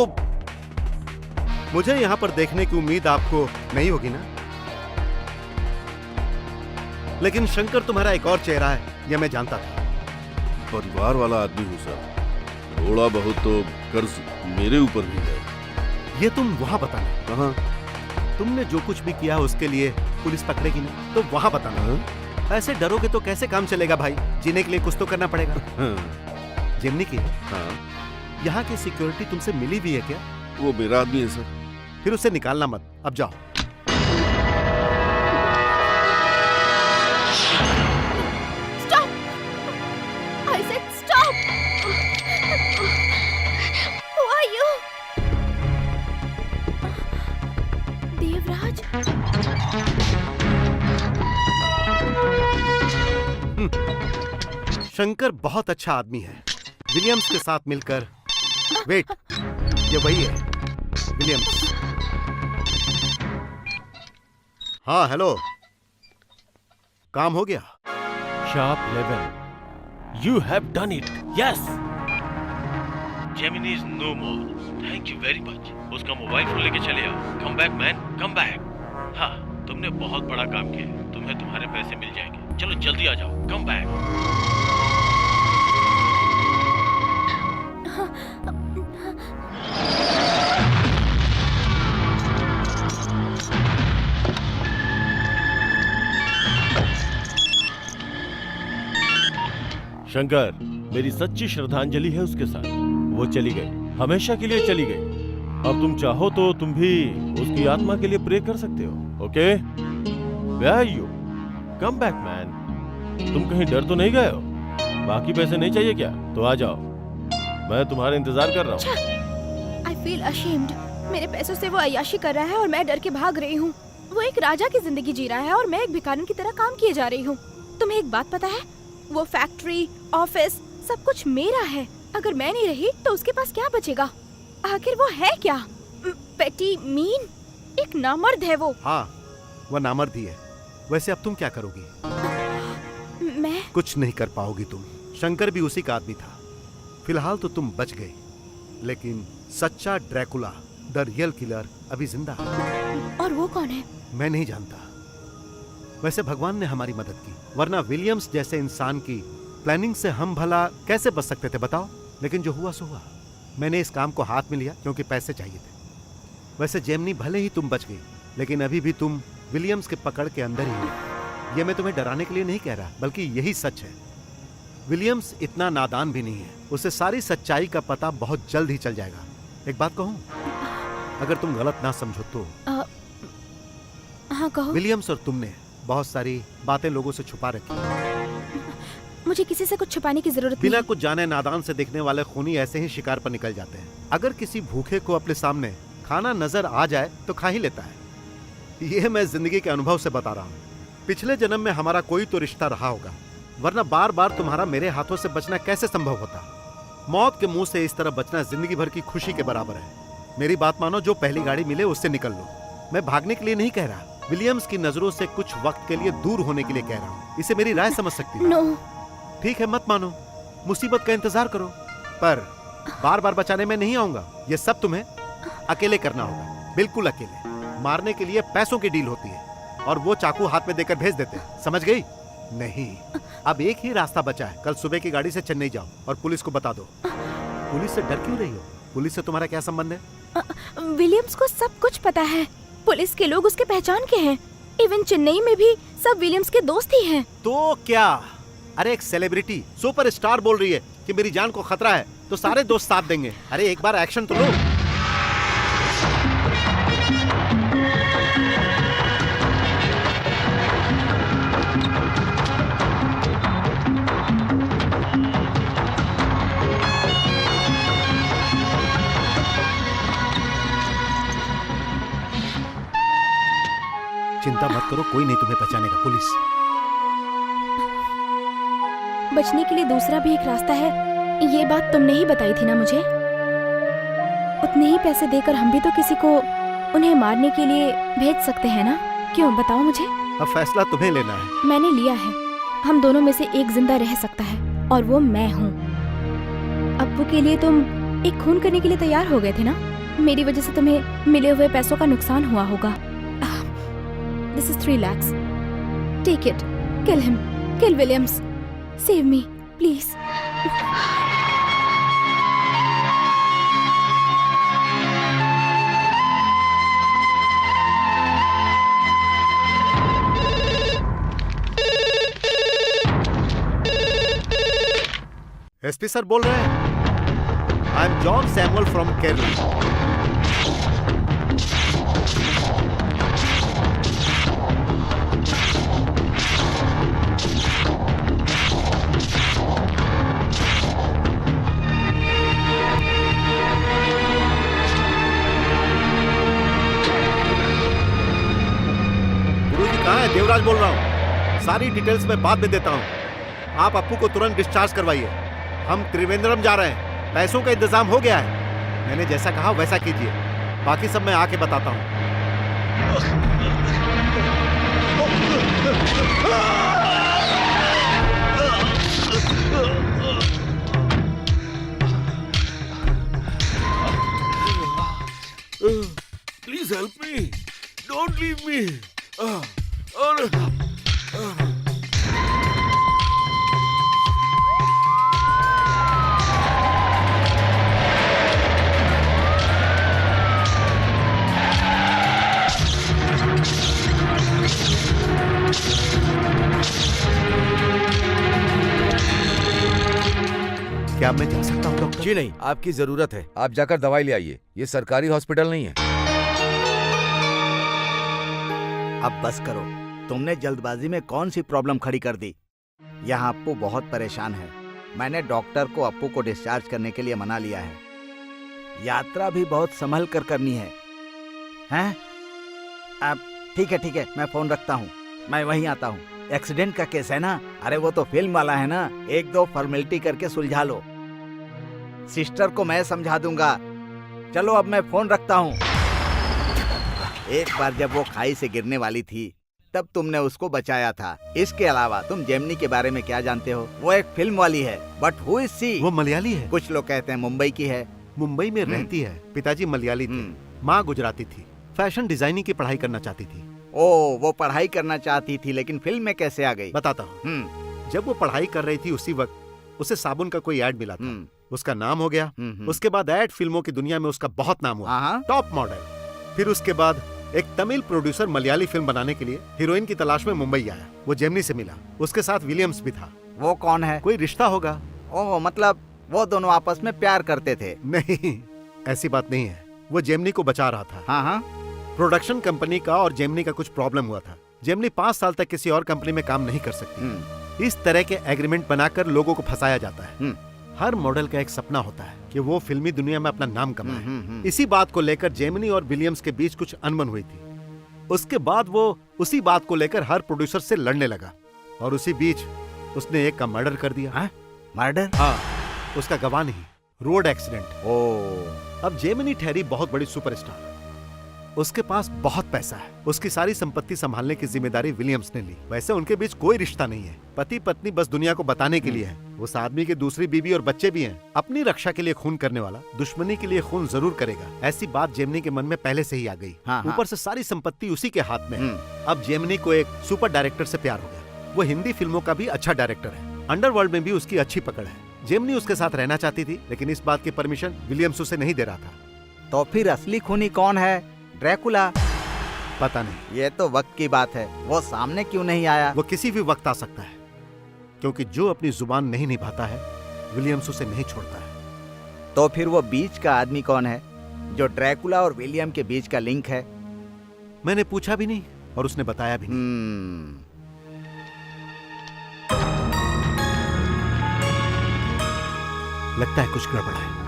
मुझे यहाँ पर देखने की उम्मीद आपको नहीं होगी ना, लेकिन शंकर तुम्हारा एक और चेहरा है, यह मैं जानता था। परिवार वाला आदमी हूँ सर, थोड़ा बहुत तो कर्ज मेरे ऊपर भी है। ये तुम वहाँ बताना। कहाँ? तुमने जो कुछ भी किया उसके लिए पुलिस पकड़ेगी ना, तो वहाँ बताना। ऐसे डरोगे तो कैसे काम चलेगा भाई? जीने के लिए कुछ तो करना पड़ेगा। जेमिनी की यहाँ की सिक्योरिटी तुमसे मिली भी है क्या? वो मेरा आदमी है सर। फिर उसे निकालना मत, अब जाओ। देवराज। शंकर बहुत अच्छा आदमी है। विलियम्स के साथ मिलकर। वेट, ये वही है विलियम्स। हाँ हेलो, काम हो गया? Sharp 11. You have done it. Yes. Gemini is no more. Thank you very much. उसका मोबाइल फोन लेके चले आओ। Come back man, come back. हाँ, तुमने बहुत बड़ा काम किया। तुम्हें तुम्हारे पैसे मिल जाएंगे। चलो जल्दी आ जाओ। Come back. शंकर, मेरी सच्ची श्रद्धांजलि है उसके साथ। वो चली गई, हमेशा के लिए चली गई। अब तुम चाहो तो तुम भी उसकी आत्मा के लिए प्रे कर सकते हो। Okay? Where are you? Come back, man. तुम कहीं डर तो नहीं गए हो? बाकी पैसे नहीं चाहिए क्या? तो आ जाओ, मैं तुम्हारा इंतजार कर रहा हूँ। I feel ashamed. मेरे पैसों से वो अय्याशी कर रहा है और मैं डर के भाग रही हूँ। वो एक राजा की जिंदगी जी रहा है और मैं एक भिखारिन की तरह काम किए जा रही हूँ। तुम्हें एक बात पता है? वो फैक्ट्री, ऑफिस, सब कुछ मेरा है। अगर मैं नहीं रही तो उसके पास क्या बचेगा? आखिर वो है क्या? पेटी, मीन, एक नामर्द है वो। हाँ, वह नामर्द ही है। वैसे अब तुम क्या करोगी? मैं कुछ नहीं कर पाओगी तुम। शंकर भी उसी का आदमी था। फिलहाल तो तुम बच गए, लेकिन सच्चा ड्रैकुला, द रियल किलर, अभी जिंदा है। और वो कौन है? मैं नहीं जानता। वैसे भगवान ने हमारी मदद की, वरना विलियम्स जैसे इंसान की प्लानिंग से हम भला कैसे बच सकते थे बताओ? लेकिन जो हुआ सो हुआ। मैंने इस काम को हाथ में लिया क्योंकि पैसे चाहिए थे। वैसे जेमनी, भले ही तुम बच गई, लेकिन अभी भी तुम विलियम्स के पकड़ के अंदर ही हो। ये मैं तुम्हें डराने के लिए नहीं कह रहा, बल्कि यही सच है। विलियम्स इतना नादान भी नहीं है। उसे सारी सच्चाई का पता बहुत जल्द ही चल जाएगा। एक बात कहूं, अगर तुम गलत ना समझो तो हाँ कहो। विलियम्स और तुमने बहुत सारी बातें लोगों से छुपा रखी। मुझे किसी से कुछ छुपाने की जरूरत बिना नहीं। कुछ जाने नादान से दिखने वाले खूनी ऐसे ही शिकार पर निकल जाते हैं। अगर किसी भूखे को अपने सामने खाना नजर आ जाए तो खा ही लेता है। यह मैं जिंदगी के अनुभव से बता रहा हूँ। पिछले जन्म में हमारा कोई तो रिश्ता रहा होगा, वरना बार बार तुम्हारा मेरे हाथों से बचना कैसे संभव होता? मौत के मुंह से इस तरह बचना जिंदगी भर की खुशी के बराबर है। मेरी बात मानो, जो पहली गाड़ी मिले उससे निकल लो। मैं भागने के लिए नहीं कह रहा, विलियम्स की नजरों से कुछ वक्त के लिए दूर होने के लिए कह रहा हूँ। इसे मेरी राय समझ सकती हो? नो। ठीक है, मत मानो, मुसीबत का इंतजार करो, पर बार बार बचाने में नहीं आऊंगा। यह सब तुम्हें अकेले करना होगा, बिल्कुल अकेले। मारने के लिए पैसों की डील होती है और वो चाकू हाथ में देकर भेज देते हैं, समझ गई? नहीं, अब एक ही रास्ता बचा है। कल सुबह की गाड़ी से चेन्नई जाओ और पुलिस को बता दो। पुलिस से डर क्यों रही हो? पुलिस से तुम्हारा क्या संबंध है? विलियम्स को सब कुछ पता है। पुलिस के लोग उसके पहचान के हैं। इवन चेन्नई में भी सब विलियम्स के दोस्त ही हैं। तो क्या? अरे एक सेलिब्रिटी, सुपरस्टार बोल रही है कि मेरी जान को खतरा है, तो सारे दोस्त साथ देंगे। अरे एक बार एक्शन तो लो। चिंता मत करो, कोई नहीं तुम्हें पहचानेगा। पुलिस। बचने के लिए दूसरा भी एक रास्ता है। ये बात तुमने ही बताई थी ना मुझे। उतने ही पैसे देकर हम भी तो किसी को उन्हें मारने के लिए भेज सकते हैं ना? क्यों, बताओ मुझे। अब फैसला तुम्हें लेना है। मैंने लिया है। हम दोनों में से एक जिंदा रह सकता है और वो मैं हूँ। अब्बू के लिए तुम एक खून करने के लिए तैयार हो गए थे ना? मेरी वजह से तुम्हें मिले हुए पैसों का नुकसान हुआ होगा। This is 3 lakhs. Take it. Kill him. Kill Williams. Save me, please. SP sir बोल रहे हैं। I am John Samuel from Kerala. Devraj बोल रहा हूँ। सारी डिटेल्स मैं बाद में देता हूँ। आप अप्पू को तुरंत डिस्चार्ज करवाइए। हम त्रिवेंद्रम जा रहे हैं। पैसों का इंतजाम हो गया है। मैंने जैसा कहा वैसा कीजिए, बाकी सब मैं आके बताता हूँ। Please help me, don't leave me. और क्या मैं जा सकता हूँ डॉक्टर? जी नहीं, आपकी जरूरत है। आप जाकर दवाई ले आइए। ये सरकारी हॉस्पिटल नहीं है। अब बस करो। तुमने जल्दबाजी में कौन सी प्रॉब्लम खड़ी कर दी? यहाँ अप्पू बहुत परेशान है। मैंने डॉक्टर को अप्पू को डिस्चार्ज करने के लिए मना लिया है। यात्रा भी बहुत संभल कर करनी है। हैं? अब ठीक है, मैं फोन रखता हूँ, मैं वहीं आता हूँ। एक्सीडेंट का केस है ना? अरे वो तो फिल्म वाला है ना, एक दो फॉर्मेलिटी करके सुलझा लो। सिस्टर को मैं समझा दूंगा। चलो अब मैं फोन रखता हूँ। एक बार जब वो खाई से गिरने वाली थी तब तुमने उसको बचाया था। इसके अलावा तुम जेमिनी के बारे में क्या जानते हो? वो एक फिल्म वाली है, बट हु इज शी? वो मलयाली है। कुछ लोग कहते हैं मुंबई की है। मुंबई में रहती है। पिताजी मलयाली थे, माँ गुजराती थी। फैशन डिजाइनिंग की पढ़ाई करना चाहती थी। ओ, वो पढ़ाई करना चाहती थी, लेकिन फिल्म में कैसे आ गई? बताता हूँ। जब वो पढ़ाई कर रही थी उसी वक्त उसे साबुन का कोई ऐड मिला था। उसका नाम हो गया। उसके बाद ऐड फिल्मों की दुनिया में उसका बहुत नाम हुआ, टॉप मॉडल। फिर उसके बाद एक तमिल प्रोड्यूसर मलयाली फिल्म बनाने के लिए हीरोइन की तलाश में मुंबई आया। वो जेमिनी से मिला, उसके साथ विलियम्स भी था। वो कौन है? कोई रिश्ता होगा। ओह, मतलब वो दोनों आपस में प्यार करते थे? नहीं, ऐसी बात नहीं है। वो जेमिनी को बचा रहा था। हाँ। प्रोडक्शन कंपनी का और जेमिनी का कुछ प्रॉब्लम हुआ था। जेमिनी 5 साल तक किसी और कंपनी में काम नहीं कर सकती। इस तरह के एग्रीमेंट बनाकर लोगों को फंसाया जाता है। हर मॉडल का एक सपना होता है कि वो फिल्मी दुनिया में अपना नाम कमाए। इसी बात को लेकर जेमिनी और विलियम्स के बीच कुछ अनबन हुई थी। उसके बाद वो उसी बात को लेकर हर प्रोड्यूसर से लड़ने लगा और उसी बीच उसने एक का मर्डर कर दिया। मर्डर? हाँ, उसका गवाह नहीं, रोड एक्सीडेंट। ओह। अब जेमिनी ठहरी बहुत बड़ी सुपरस्टार। उसके पास बहुत पैसा है। उसकी सारी संपत्ति संभालने की जिम्मेदारी विलियम्स ने ली। वैसे उनके बीच कोई रिश्ता नहीं है, पति पत्नी बस दुनिया को बताने के लिए है। उस आदमी की दूसरी बीवी और बच्चे भी हैं। अपनी रक्षा के लिए खून करने वाला दुश्मनी के लिए खून जरूर करेगा, ऐसी बात जेमिनी के मन में पहले से ही आ गई। ऊपर से सारी संपत्ति उसी के हाथ में है। अब जेमिनी को एक सुपर डायरेक्टर से प्यार हो गया। वो हिंदी फिल्मों का भी अच्छा डायरेक्टर है। अंडरवर्ल्ड में भी उसकी अच्छी पकड़ है। जेमिनी उसके साथ रहना चाहती थी, लेकिन इस बात की परमिशन विलियम्स उसे नहीं दे रहा था। तो फिर असली खूनी कौन है? ड्रैकुला? पता नहीं। ये तो वक्त की बात है। वो सामने क्यों नहीं आया? वो किसी भी वक्त आ सकता है, क्योंकि जो अपनी जुबान नहीं निभाता है विलियम्स उसे नहीं छोड़ता है। तो फिर वो बीच का आदमी कौन है जो ड्रैकुला और विलियम के बीच का लिंक है? मैंने पूछा भी नहीं और उसने बताया भी नहीं। लगता है कुछ गड़बड़ है।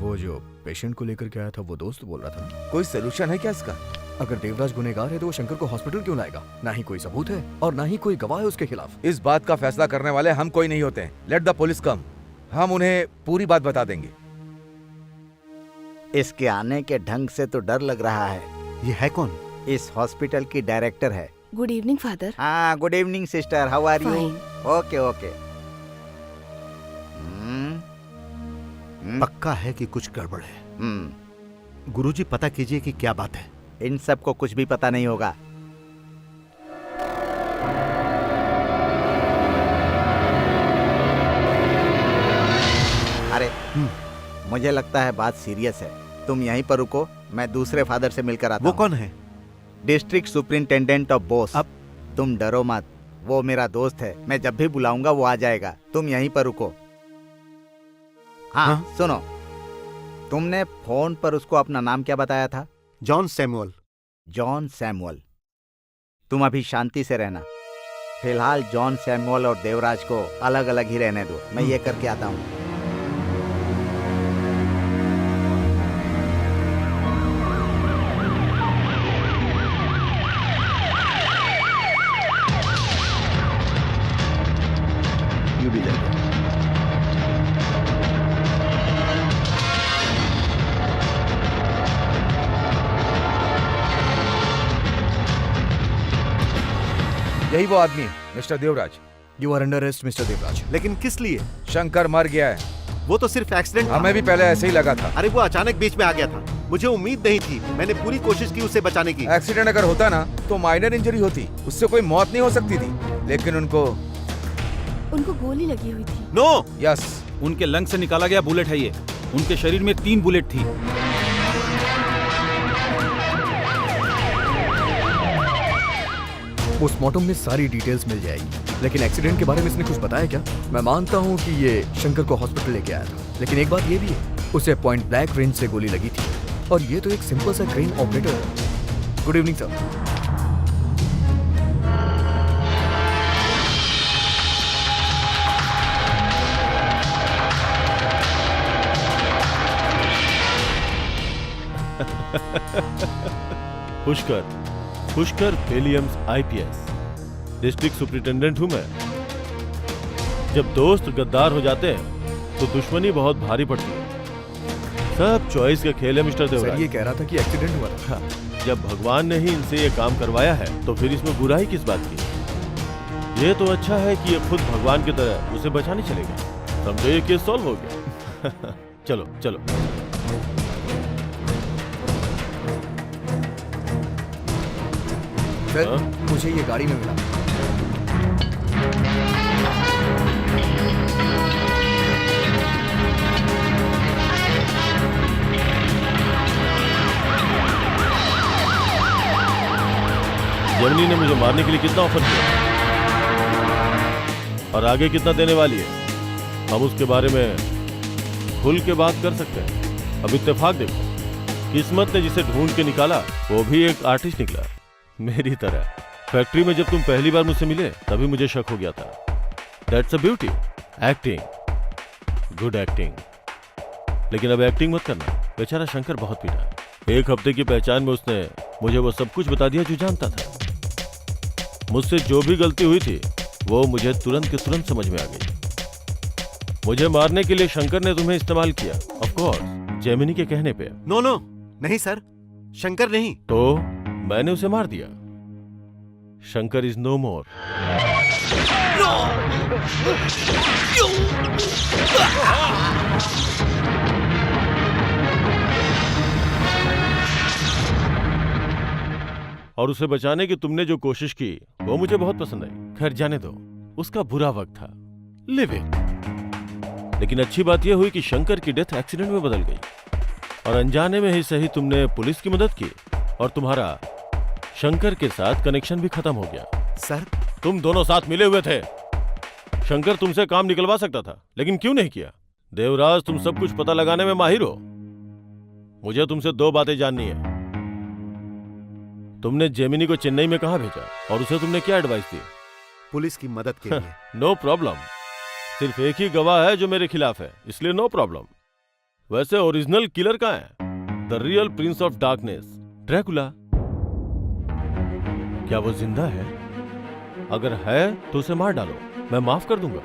वो जो पेशेंट को लेकर के आया था वो दोस्त बोल रहा था। कोई सोल्यूशन है क्या इसका? अगर देवराज गुनहगार है तो वो शंकर को हॉस्पिटल क्यों लाएगा? ना ही कोई सबूत है और ना ही कोई गवाह है उसके खिलाफ। इस बात का फैसला करने वाले हम कोई नहीं होते हैं। लेट द पुलिस कम, हम उन्हें पूरी बात बता देंगे। इसके आने के ढंग से तो डर लग रहा है। ये है कौन? इस हॉस्पिटल की डायरेक्टर है। Good evening father. हाँ, good evening sister, how are you? Okay. पक्का है कि कुछ गड़बड़ है। गुरुजी, पता कीजिए कि क्या बात है। इन सब को कुछ भी पता नहीं होगा। अरे, मुझे लगता है बात सीरियस है। तुम यहीं पर रुको, मैं दूसरे फादर से मिलकर आता हूं। वो कौन है? District superintendent of Bose. अब तुम डरो मत, वो मेरा दोस्त है। मैं जब भी बुलाऊंगा वो आ जाएगा। तुम यहीं पर रुको। हाँ, सुनो, तुमने फोन पर उसको अपना नाम क्या बताया था? John Samuel. John Samuel. तुम अभी शांति से रहना। फिलहाल जॉन सैमुअल और देवराज को अलग अलग ही रहने दो। मैं ये करके आता हूँ। यही वो आदमी है, mister Devraj. You are under arrest mister Devraj. लेकिन किस लिए? शंकर मर गया है। वो तो सिर्फ एक्सीडेंट था। हमें भी पहले ऐसे ही लगा था। अरे वो अचानक बीच में आ गया था, मुझे उम्मीद नहीं थी। मैंने पूरी कोशिश की उसे बचाने की। एक्सीडेंट अगर होता ना तो माइनर इंजरी होती, उससे कोई मौत नहीं हो सकती थी, लेकिन उनको गोली लगी हुई थी। नो। यस, उनके लंग से निकाला गया बुलेट है ये। उनके शरीर में 3 बुलेट थी। पोस्टमार्टम में सारी डिटेल्स मिल जाएगी, लेकिन एक्सीडेंट के बारे में इसने कुछ बताया क्या? मैं मानता हूँ कि ये शंकर को हॉस्पिटल लेके आया था, लेकिन एक बात ये भी है, उसे पॉइंट ब्लैंक रेंज से गोली लगी थी और ये तो एक सिंपल सा क्रेन ऑपरेटर है। Good evening sir. Pushkar Williams IPS, district superintendent हूं मैं। जब दोस्त गद्दार हो जाते हैं तो दुश्मनी बहुत भारी पड़ती है। सब चॉइस का खेल है मिस्टर सर देवराज। ये कह रहा था कि एक्सीडेंट हुआ था। जब भगवान ने ही इनसे ये काम करवाया है तो फिर इसमें बुराई किस बात की? ये तो अच्छा है कि ये खुद भगवान की तरह उसे बचाने चलेगा। समझो ये केस सॉल्व हो गया। चलो चलो। सर मुझे ये गाड़ी में मिला। जेमिनी ने मुझे मारने के लिए कितना ऑफर किया और आगे कितना देने वाली है, हम उसके बारे में खुल के बात कर सकते हैं। अब इत्तेफाक देखो, किस्मत ने जिसे ढूंढ के निकाला वो भी एक आर्टिस्ट निकला, मेरी तरह। फैक्ट्री में जब तुम पहली बार मुझसे मिले तभी मुझे शक हो गया था। That's a beauty, acting, good acting. लेकिन अब एक्टिंग मत करना, बेचारा शंकर बहुत पीटा। एक हफ्ते की पहचान में उसने मुझे वो सब कुछ बता दिया जो जानता था। मुझसे जो भी गलती हुई थी वो मुझे तुरंत के तुरंत समझ में आ गई। मुझे मारने के लिए शंकर ने तुम्हें इस्तेमाल किया, ऑफ कोर्स, जेमिनी के कहने पे। नो नो, नहीं सर, शंकर नहीं। तो मैंने उसे मार दिया। शंकर इज नो मोर। और उसे बचाने की तुमने जो कोशिश की वो मुझे बहुत पसंद आई। खैर जाने दो, उसका बुरा वक्त था, लिव इट। लेकिन अच्छी बात यह हुई कि शंकर की डेथ एक्सीडेंट में बदल गई और अनजाने में ही सही तुमने पुलिस की मदद की और तुम्हारा शंकर के साथ कनेक्शन भी खत्म हो गया। सर तुम दोनों साथ मिले हुए थे। शंकर तुमसे काम निकलवा सकता था लेकिन क्यों नहीं किया? देवराज, तुम सब कुछ पता लगाने में माहिर हो। मुझे तुमसे दो बातें जाननी है। तुमने जेमिनी को चेन्नई में कहां भेजा और उसे तुमने क्या एडवाइस दी? पुलिस की मदद के लिए। No problem. सिर्फ एक ही गवाह है जो मेरे खिलाफ है, इसलिए नो प्रॉब्लम। वैसे ओरिजिनल किलर कहां है? The real Prince of darkness, Dracula. क्या वो जिंदा है? अगर है तो उसे मार डालो, मैं माफ कर दूंगा,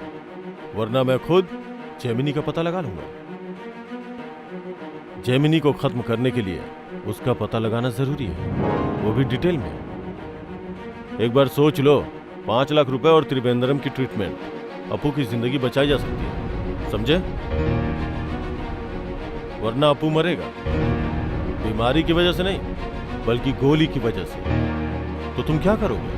वरना मैं खुद जेमिनी का पता लगा लूंगा। जेमिनी को खत्म करने के लिए उसका पता लगाना जरूरी है, वो भी डिटेल में। एक बार सोच लो, 5 लाख रुपए और त्रिवेंद्रम की ट्रीटमेंट, अपू की जिंदगी बचाई जा सकती है, समझे? वरना अपू मरेगा, बीमारी की वजह से नहीं बल्कि गोली की वजह से। तो तुम क्या करोगे?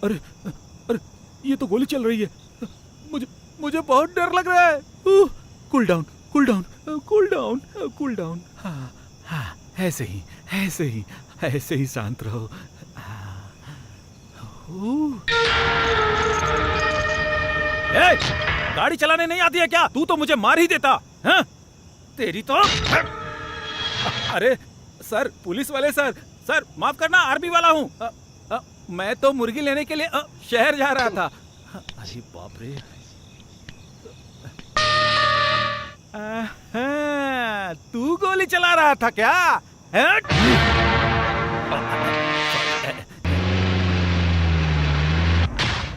अरे अरे, ये तो गोली चल रही है। मुझे बहुत डर लग रहा है। Cool down, cool down, cool down, cool down. हाँ हाँ, ऐसे ही शांत रहो। ए, गाड़ी चलाने नहीं आती है क्या? तू तो मुझे मार ही देता। हाँ? तेरी तो। अरे सर, पुलिस वाले सर, माफ करना, आर्मी वाला हूँ। मैं तो मुर्गी लेने के लिए शहर जा रहा था। अरे बाप रे। तू गोली चला रहा था क्या?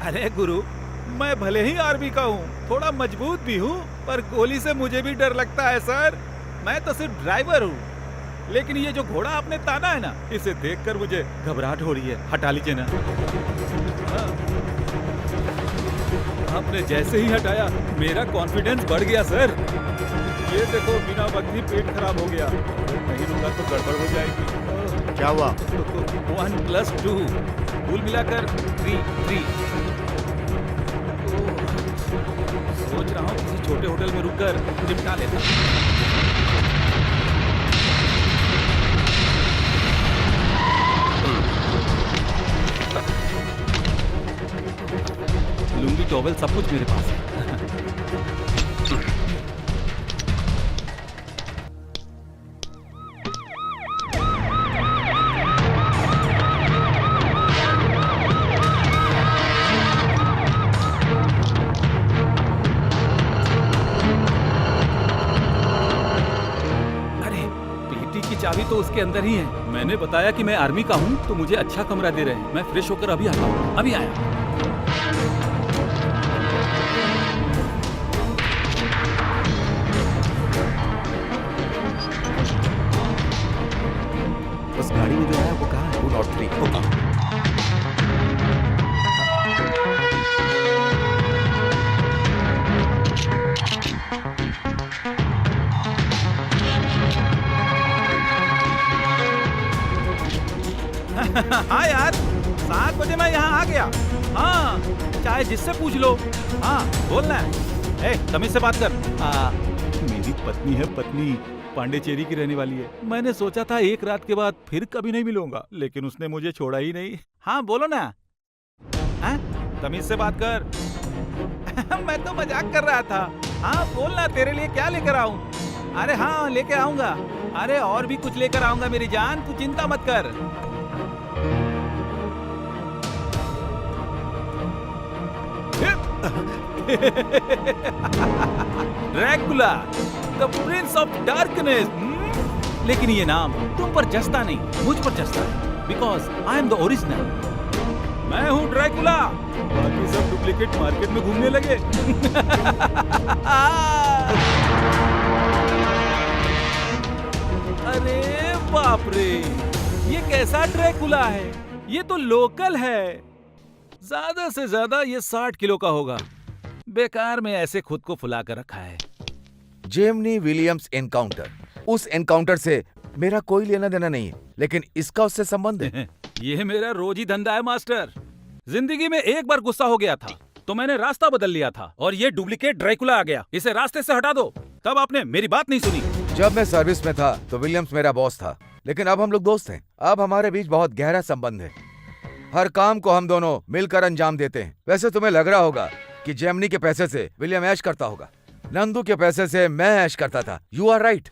अरे गुरु, मैं भले ही आर्मी का हूँ, थोड़ा मजबूत भी हूँ, पर गोली से मुझे भी डर लगता है सर। मैं तो सिर्फ ड्राइवर हूँ, लेकिन ये जो घोड़ा आपने ताना है ना, इसे देखकर मुझे घबराहट हो रही है। हटा लीजिए ना। आपने जैसे ही हटाया मेरा कॉन्फिडेंस बढ़ गया सर। ये देखो, बिना वक्त ही पेट खराब हो गया। नहीं रुका तो गड़बड़ हो जाएगी। क्या हुआ? 1 + 2 कुल मिलाकर 3। सोच रहा हूँ किसी छोटे होटल में रुककर निपटा लेता। लुंगी टॉवेल सब कुछ मेरे पास है। चाबी तो उसके अंदर ही है। मैंने बताया कि मैं आर्मी का हूँ तो मुझे अच्छा कमरा दे रहे हैं। मैं फ्रेश होकर अभी आता हूँ, अभी आया। उस गाड़ी में जो है वो कहाँ है? 203। ओके। हाँ यार, 7 बजे मैं यहाँ आ गया। हाँ, चाहे जिससे पूछ लो। हाँ, बोलना है। तमीज से बात कर। मेरी पत्नी है, पत्नी पांडेचेरी की रहने वाली है। मैंने सोचा था एक रात के बाद फिर कभी नहीं मिलूंगा, लेकिन उसने मुझे छोड़ा ही नहीं। हाँ बोलो ना। हाँ, तमीज से बात कर। मैं तो मजाक कर रहा था। हाँ बोलना, तेरे लिए क्या लेकर आऊं? अरे हाँ लेके आऊंगा। अरे और भी कुछ लेकर आऊंगा मेरी जान, तू चिंता मत कर। Dracula, the prince of darkness. लेकिन ये नाम तुम पर जचता नहीं, मुझ पर जचता है, because I am the original. मैं हूँ ड्रैकुला, बाकी सब डुप्लीकेट मार्केट में घूमने लगे। अरे बाप रे, ये कैसा ड्रैकुला है? ये तो लोकल है। ज्यादा से ज्यादा ये 60 किलो का होगा। बेकार में ऐसे खुद को फुला कर रखा है। जेमनी विलियम्स एनकाउंटर, उस एनकाउंटर से मेरा कोई लेना देना नहीं है, लेकिन इसका उससे संबंध है। ये मेरा रोज ही धंधा है मास्टर। जिंदगी में एक बार गुस्सा हो गया था तो मैंने रास्ता बदल लिया था और ये डुप्लीकेट ड्रैकुला आ गया। इसे रास्ते से हटा दो। तब आपने मेरी बात नहीं सुनी। जब मैं सर्विस में था तो विलियम्स मेरा बॉस था, लेकिन अब हम लोग दोस्त हैं। अब हमारे बीच बहुत गहरा संबंध है। हर काम को हम दोनों मिलकर अंजाम देते हैं। वैसे तुम्हें लग रहा होगा कि जेमनी के पैसे से विलियम ऐश करता होगा, नंदू के पैसे से मैं ऐश करता था। You are right.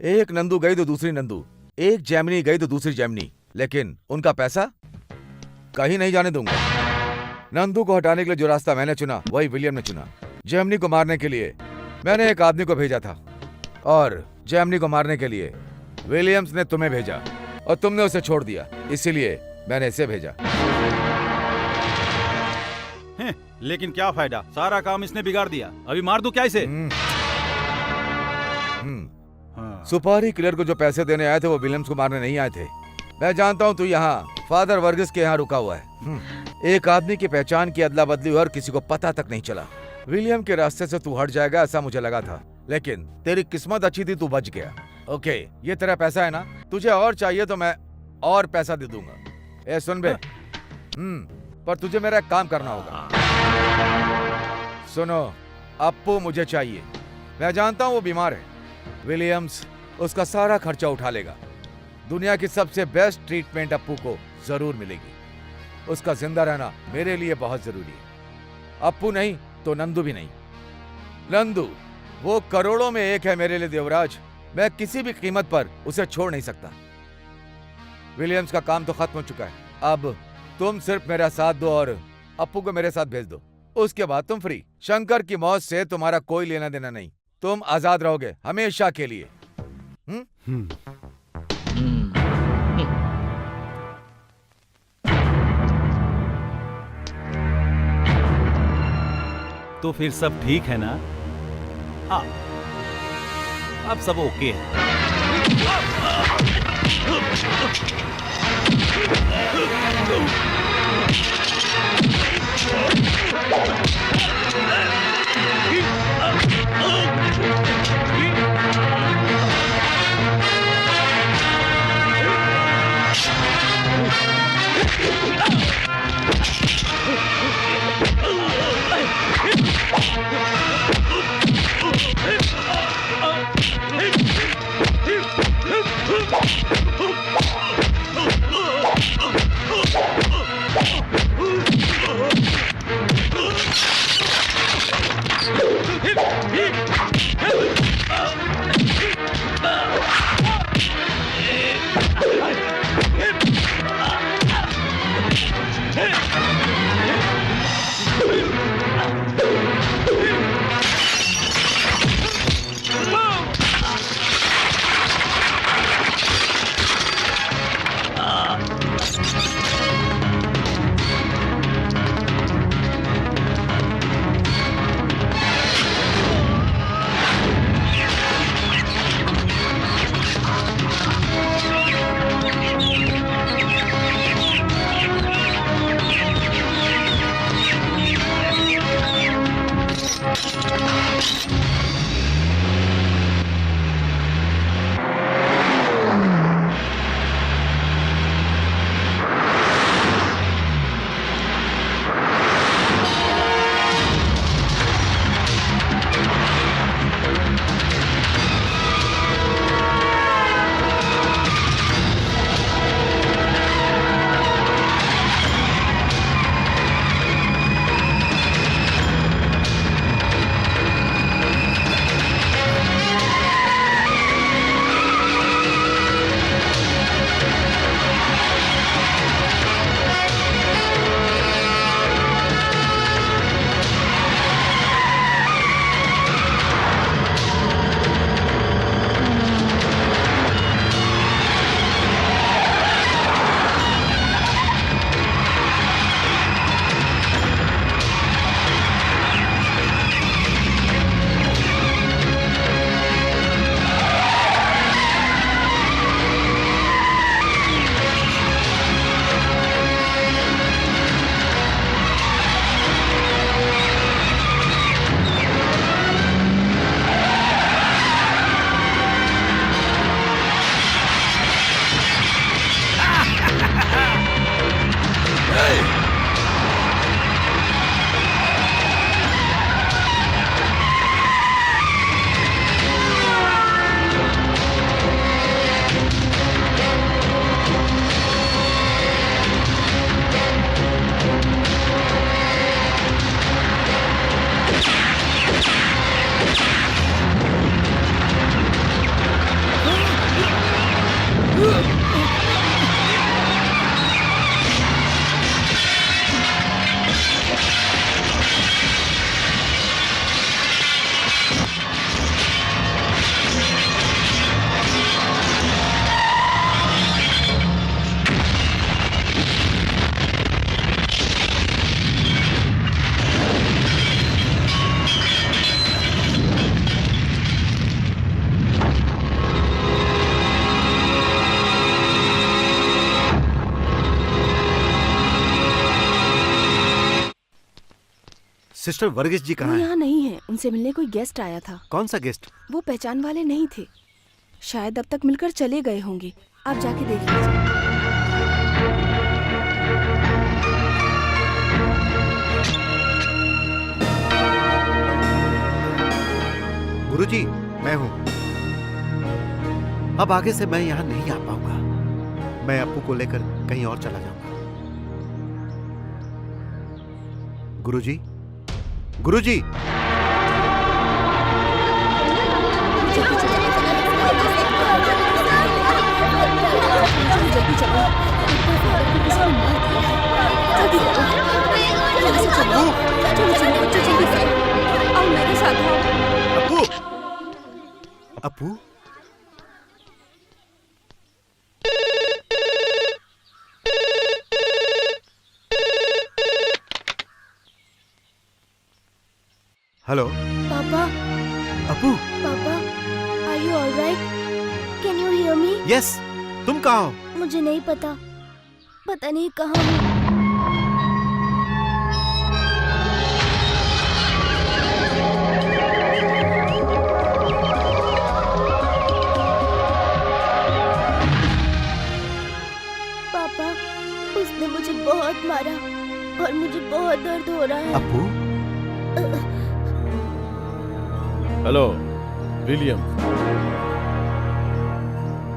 एक नंदू गई तो दूसरी नंदू, एक जेमनी गई तो दूसरी जेमनी, लेकिन उनका पैसा कहीं नहीं जाने दूंगा। नंदू को हटाने के लिए जो रास्ता मैंने चुना वही विलियम ने चुना। जेमनी को मारने के लिए मैंने एक आदमी को भेजा था और जेमनी को मारने के लिए विलियम्स ने तुम्हें भेजा और तुमने उसे छोड़ दिया, इसीलिए मैंने इसे भेजा। लेकिन क्या फायदा, सारा काम इसने बिगाड़ दिया। अभी मार दूं क्या इसे? सुपारी किलर को जो पैसे देने आए थे वो विलियम्स को मारने नहीं आए थे। मैं जानता हूँ तू यहाँ फादर वर्गीस के यहाँ रुका हुआ है। एक आदमी की पहचान की अदला बदली और किसी को पता तक नहीं चला। विलियम के रास्ते से तू हट जाएगा ऐसा मुझे लगा था, लेकिन तेरी किस्मत अच्छी थी, तू बच गया। ओके, ये तेरा पैसा है ना? तुझे और चाहिए तो मैं और पैसा दे दूंगा। ए सुन बे, पर तुझे मेरा एक काम करना होगा। सुनो, अप्पू मुझे चाहिए। मैं जानता हूँ वो बीमार है। विलियम्स उसका सारा खर्चा उठा लेगा। दुनिया की सबसे बेस्ट ट्रीटमेंट अप्पू को जरूर मिलेगी। उसका जिंदा रहना मेरे लिए बहुत जरूरी है। अप्पू नहीं तो नंदू भी नहीं। नंदू वो करोड़ों में एक है मेरे लिए देवराज। मैं किसी भी कीमत पर उसे छोड़ नहीं सकता। विलियम्स का काम तो खत्म हो चुका है। अब तुम सिर्फ मेरा साथ दो और अप्पू को मेरे साथ भेज दो। उसके बाद तुम फ्री। शंकर की मौत से तुम्हारा कोई लेना देना नहीं। तुम आजाद रहोगे हमेशा के लिए। तो फिर सब ठीक है ना? हाँ, अब सब ओके है। सिस्टर वर्गीस जी वो कहाँ हैं? यहाँ नहीं है, उनसे मिलने कोई गेस्ट आया था। कौन सा गेस्ट? वो पहचान वाले नहीं थे, शायद अब तक मिलकर चले गए होंगे। आप जाके देख लीजिए। गुरुजी, मैं हूँ। अब आगे से मैं यहाँ नहीं आ पाऊंगा। मैं अप्पू को लेकर कहीं और चला जाऊंगा। Guruji, Guruji. Appu, Appu. Hello papa, Appu. Papa, are you alright? Can you hear me? Yes, तुम कहाँ हो? मुझे नहीं पता, पता नहीं कहाँ हूँ। पापा, उसने मुझे बहुत मारा और मुझे बहुत दर्द हो रहा है। अप्पू। हेलो विलियम,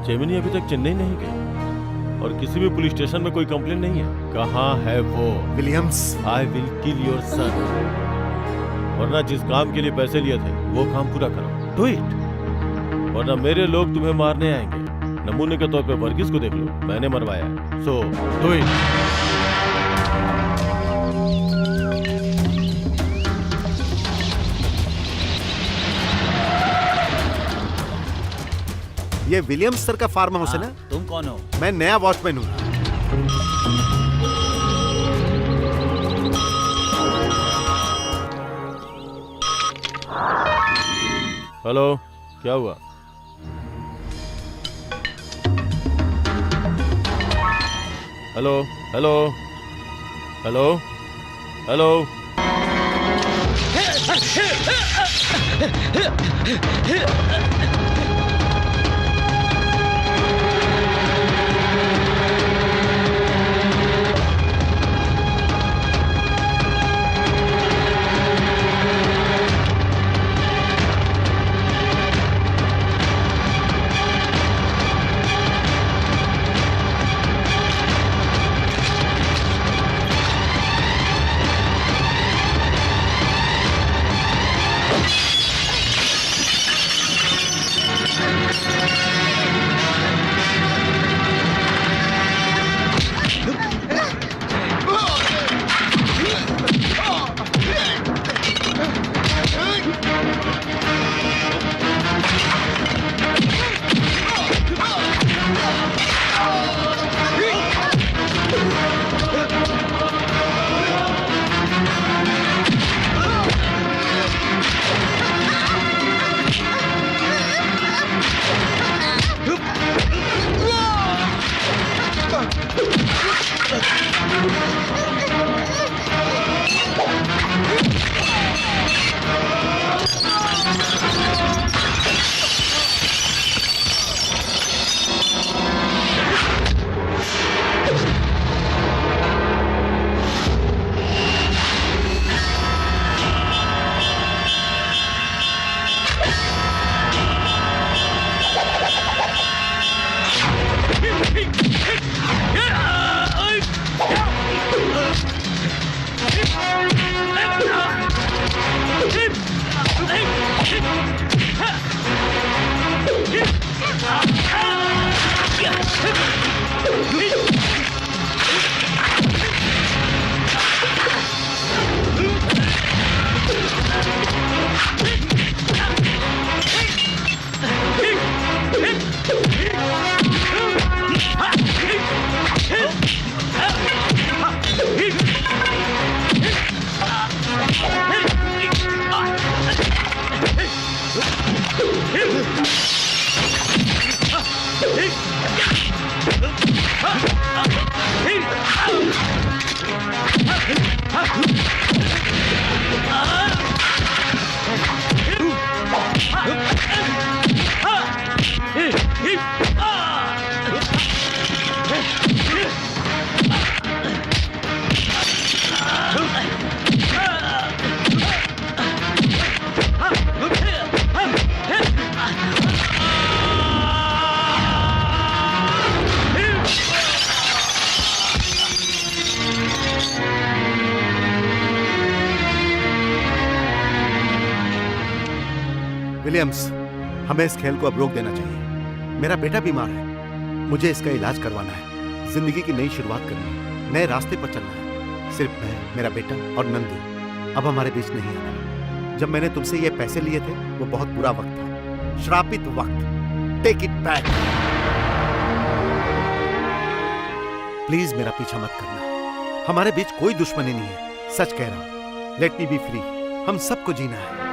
जेमिनी अभी तक चेन्नई नहीं गई और किसी भी पुलिस स्टेशन में कोई कंप्लेंट नहीं है। कहाँ है वो? Williams, I will kill your son. वरना जिस काम के लिए पैसे लिए थे वो काम पूरा करो, डू इट, वरना मेरे लोग तुम्हें मारने आएंगे। नमूने के तौर पे वर्गीस को देख लो, मैंने मरवाया है, सो डू इट। ये विलियम्स सर का फार्म हाउस है ना? तुम कौन हो? मैं नया वॉचमैन हूँ। हेलो, क्या हुआ? Hello hello hello hello. Williams, हमें इस खेल को अब रोक देना चाहिए। मेरा बेटा बीमार है, मुझे इसका इलाज करवाना है, जिंदगी की नई शुरुआत करनी है, नए रास्ते पर चलना है। सिर्फ मैं, मेरा बेटा और नंदू अब हमारे बीच नहीं आना। जब मैंने तुमसे ये पैसे लिए थे वो बहुत बुरा वक्त था, श्रापित वक्त। Take it back. प्लीज मेरा पीछा मत करना, हमारे बीच कोई दुश्मनी नहीं है, सच कह रहा हूं। लेट मी बी फ्री, हम सबको जीना है।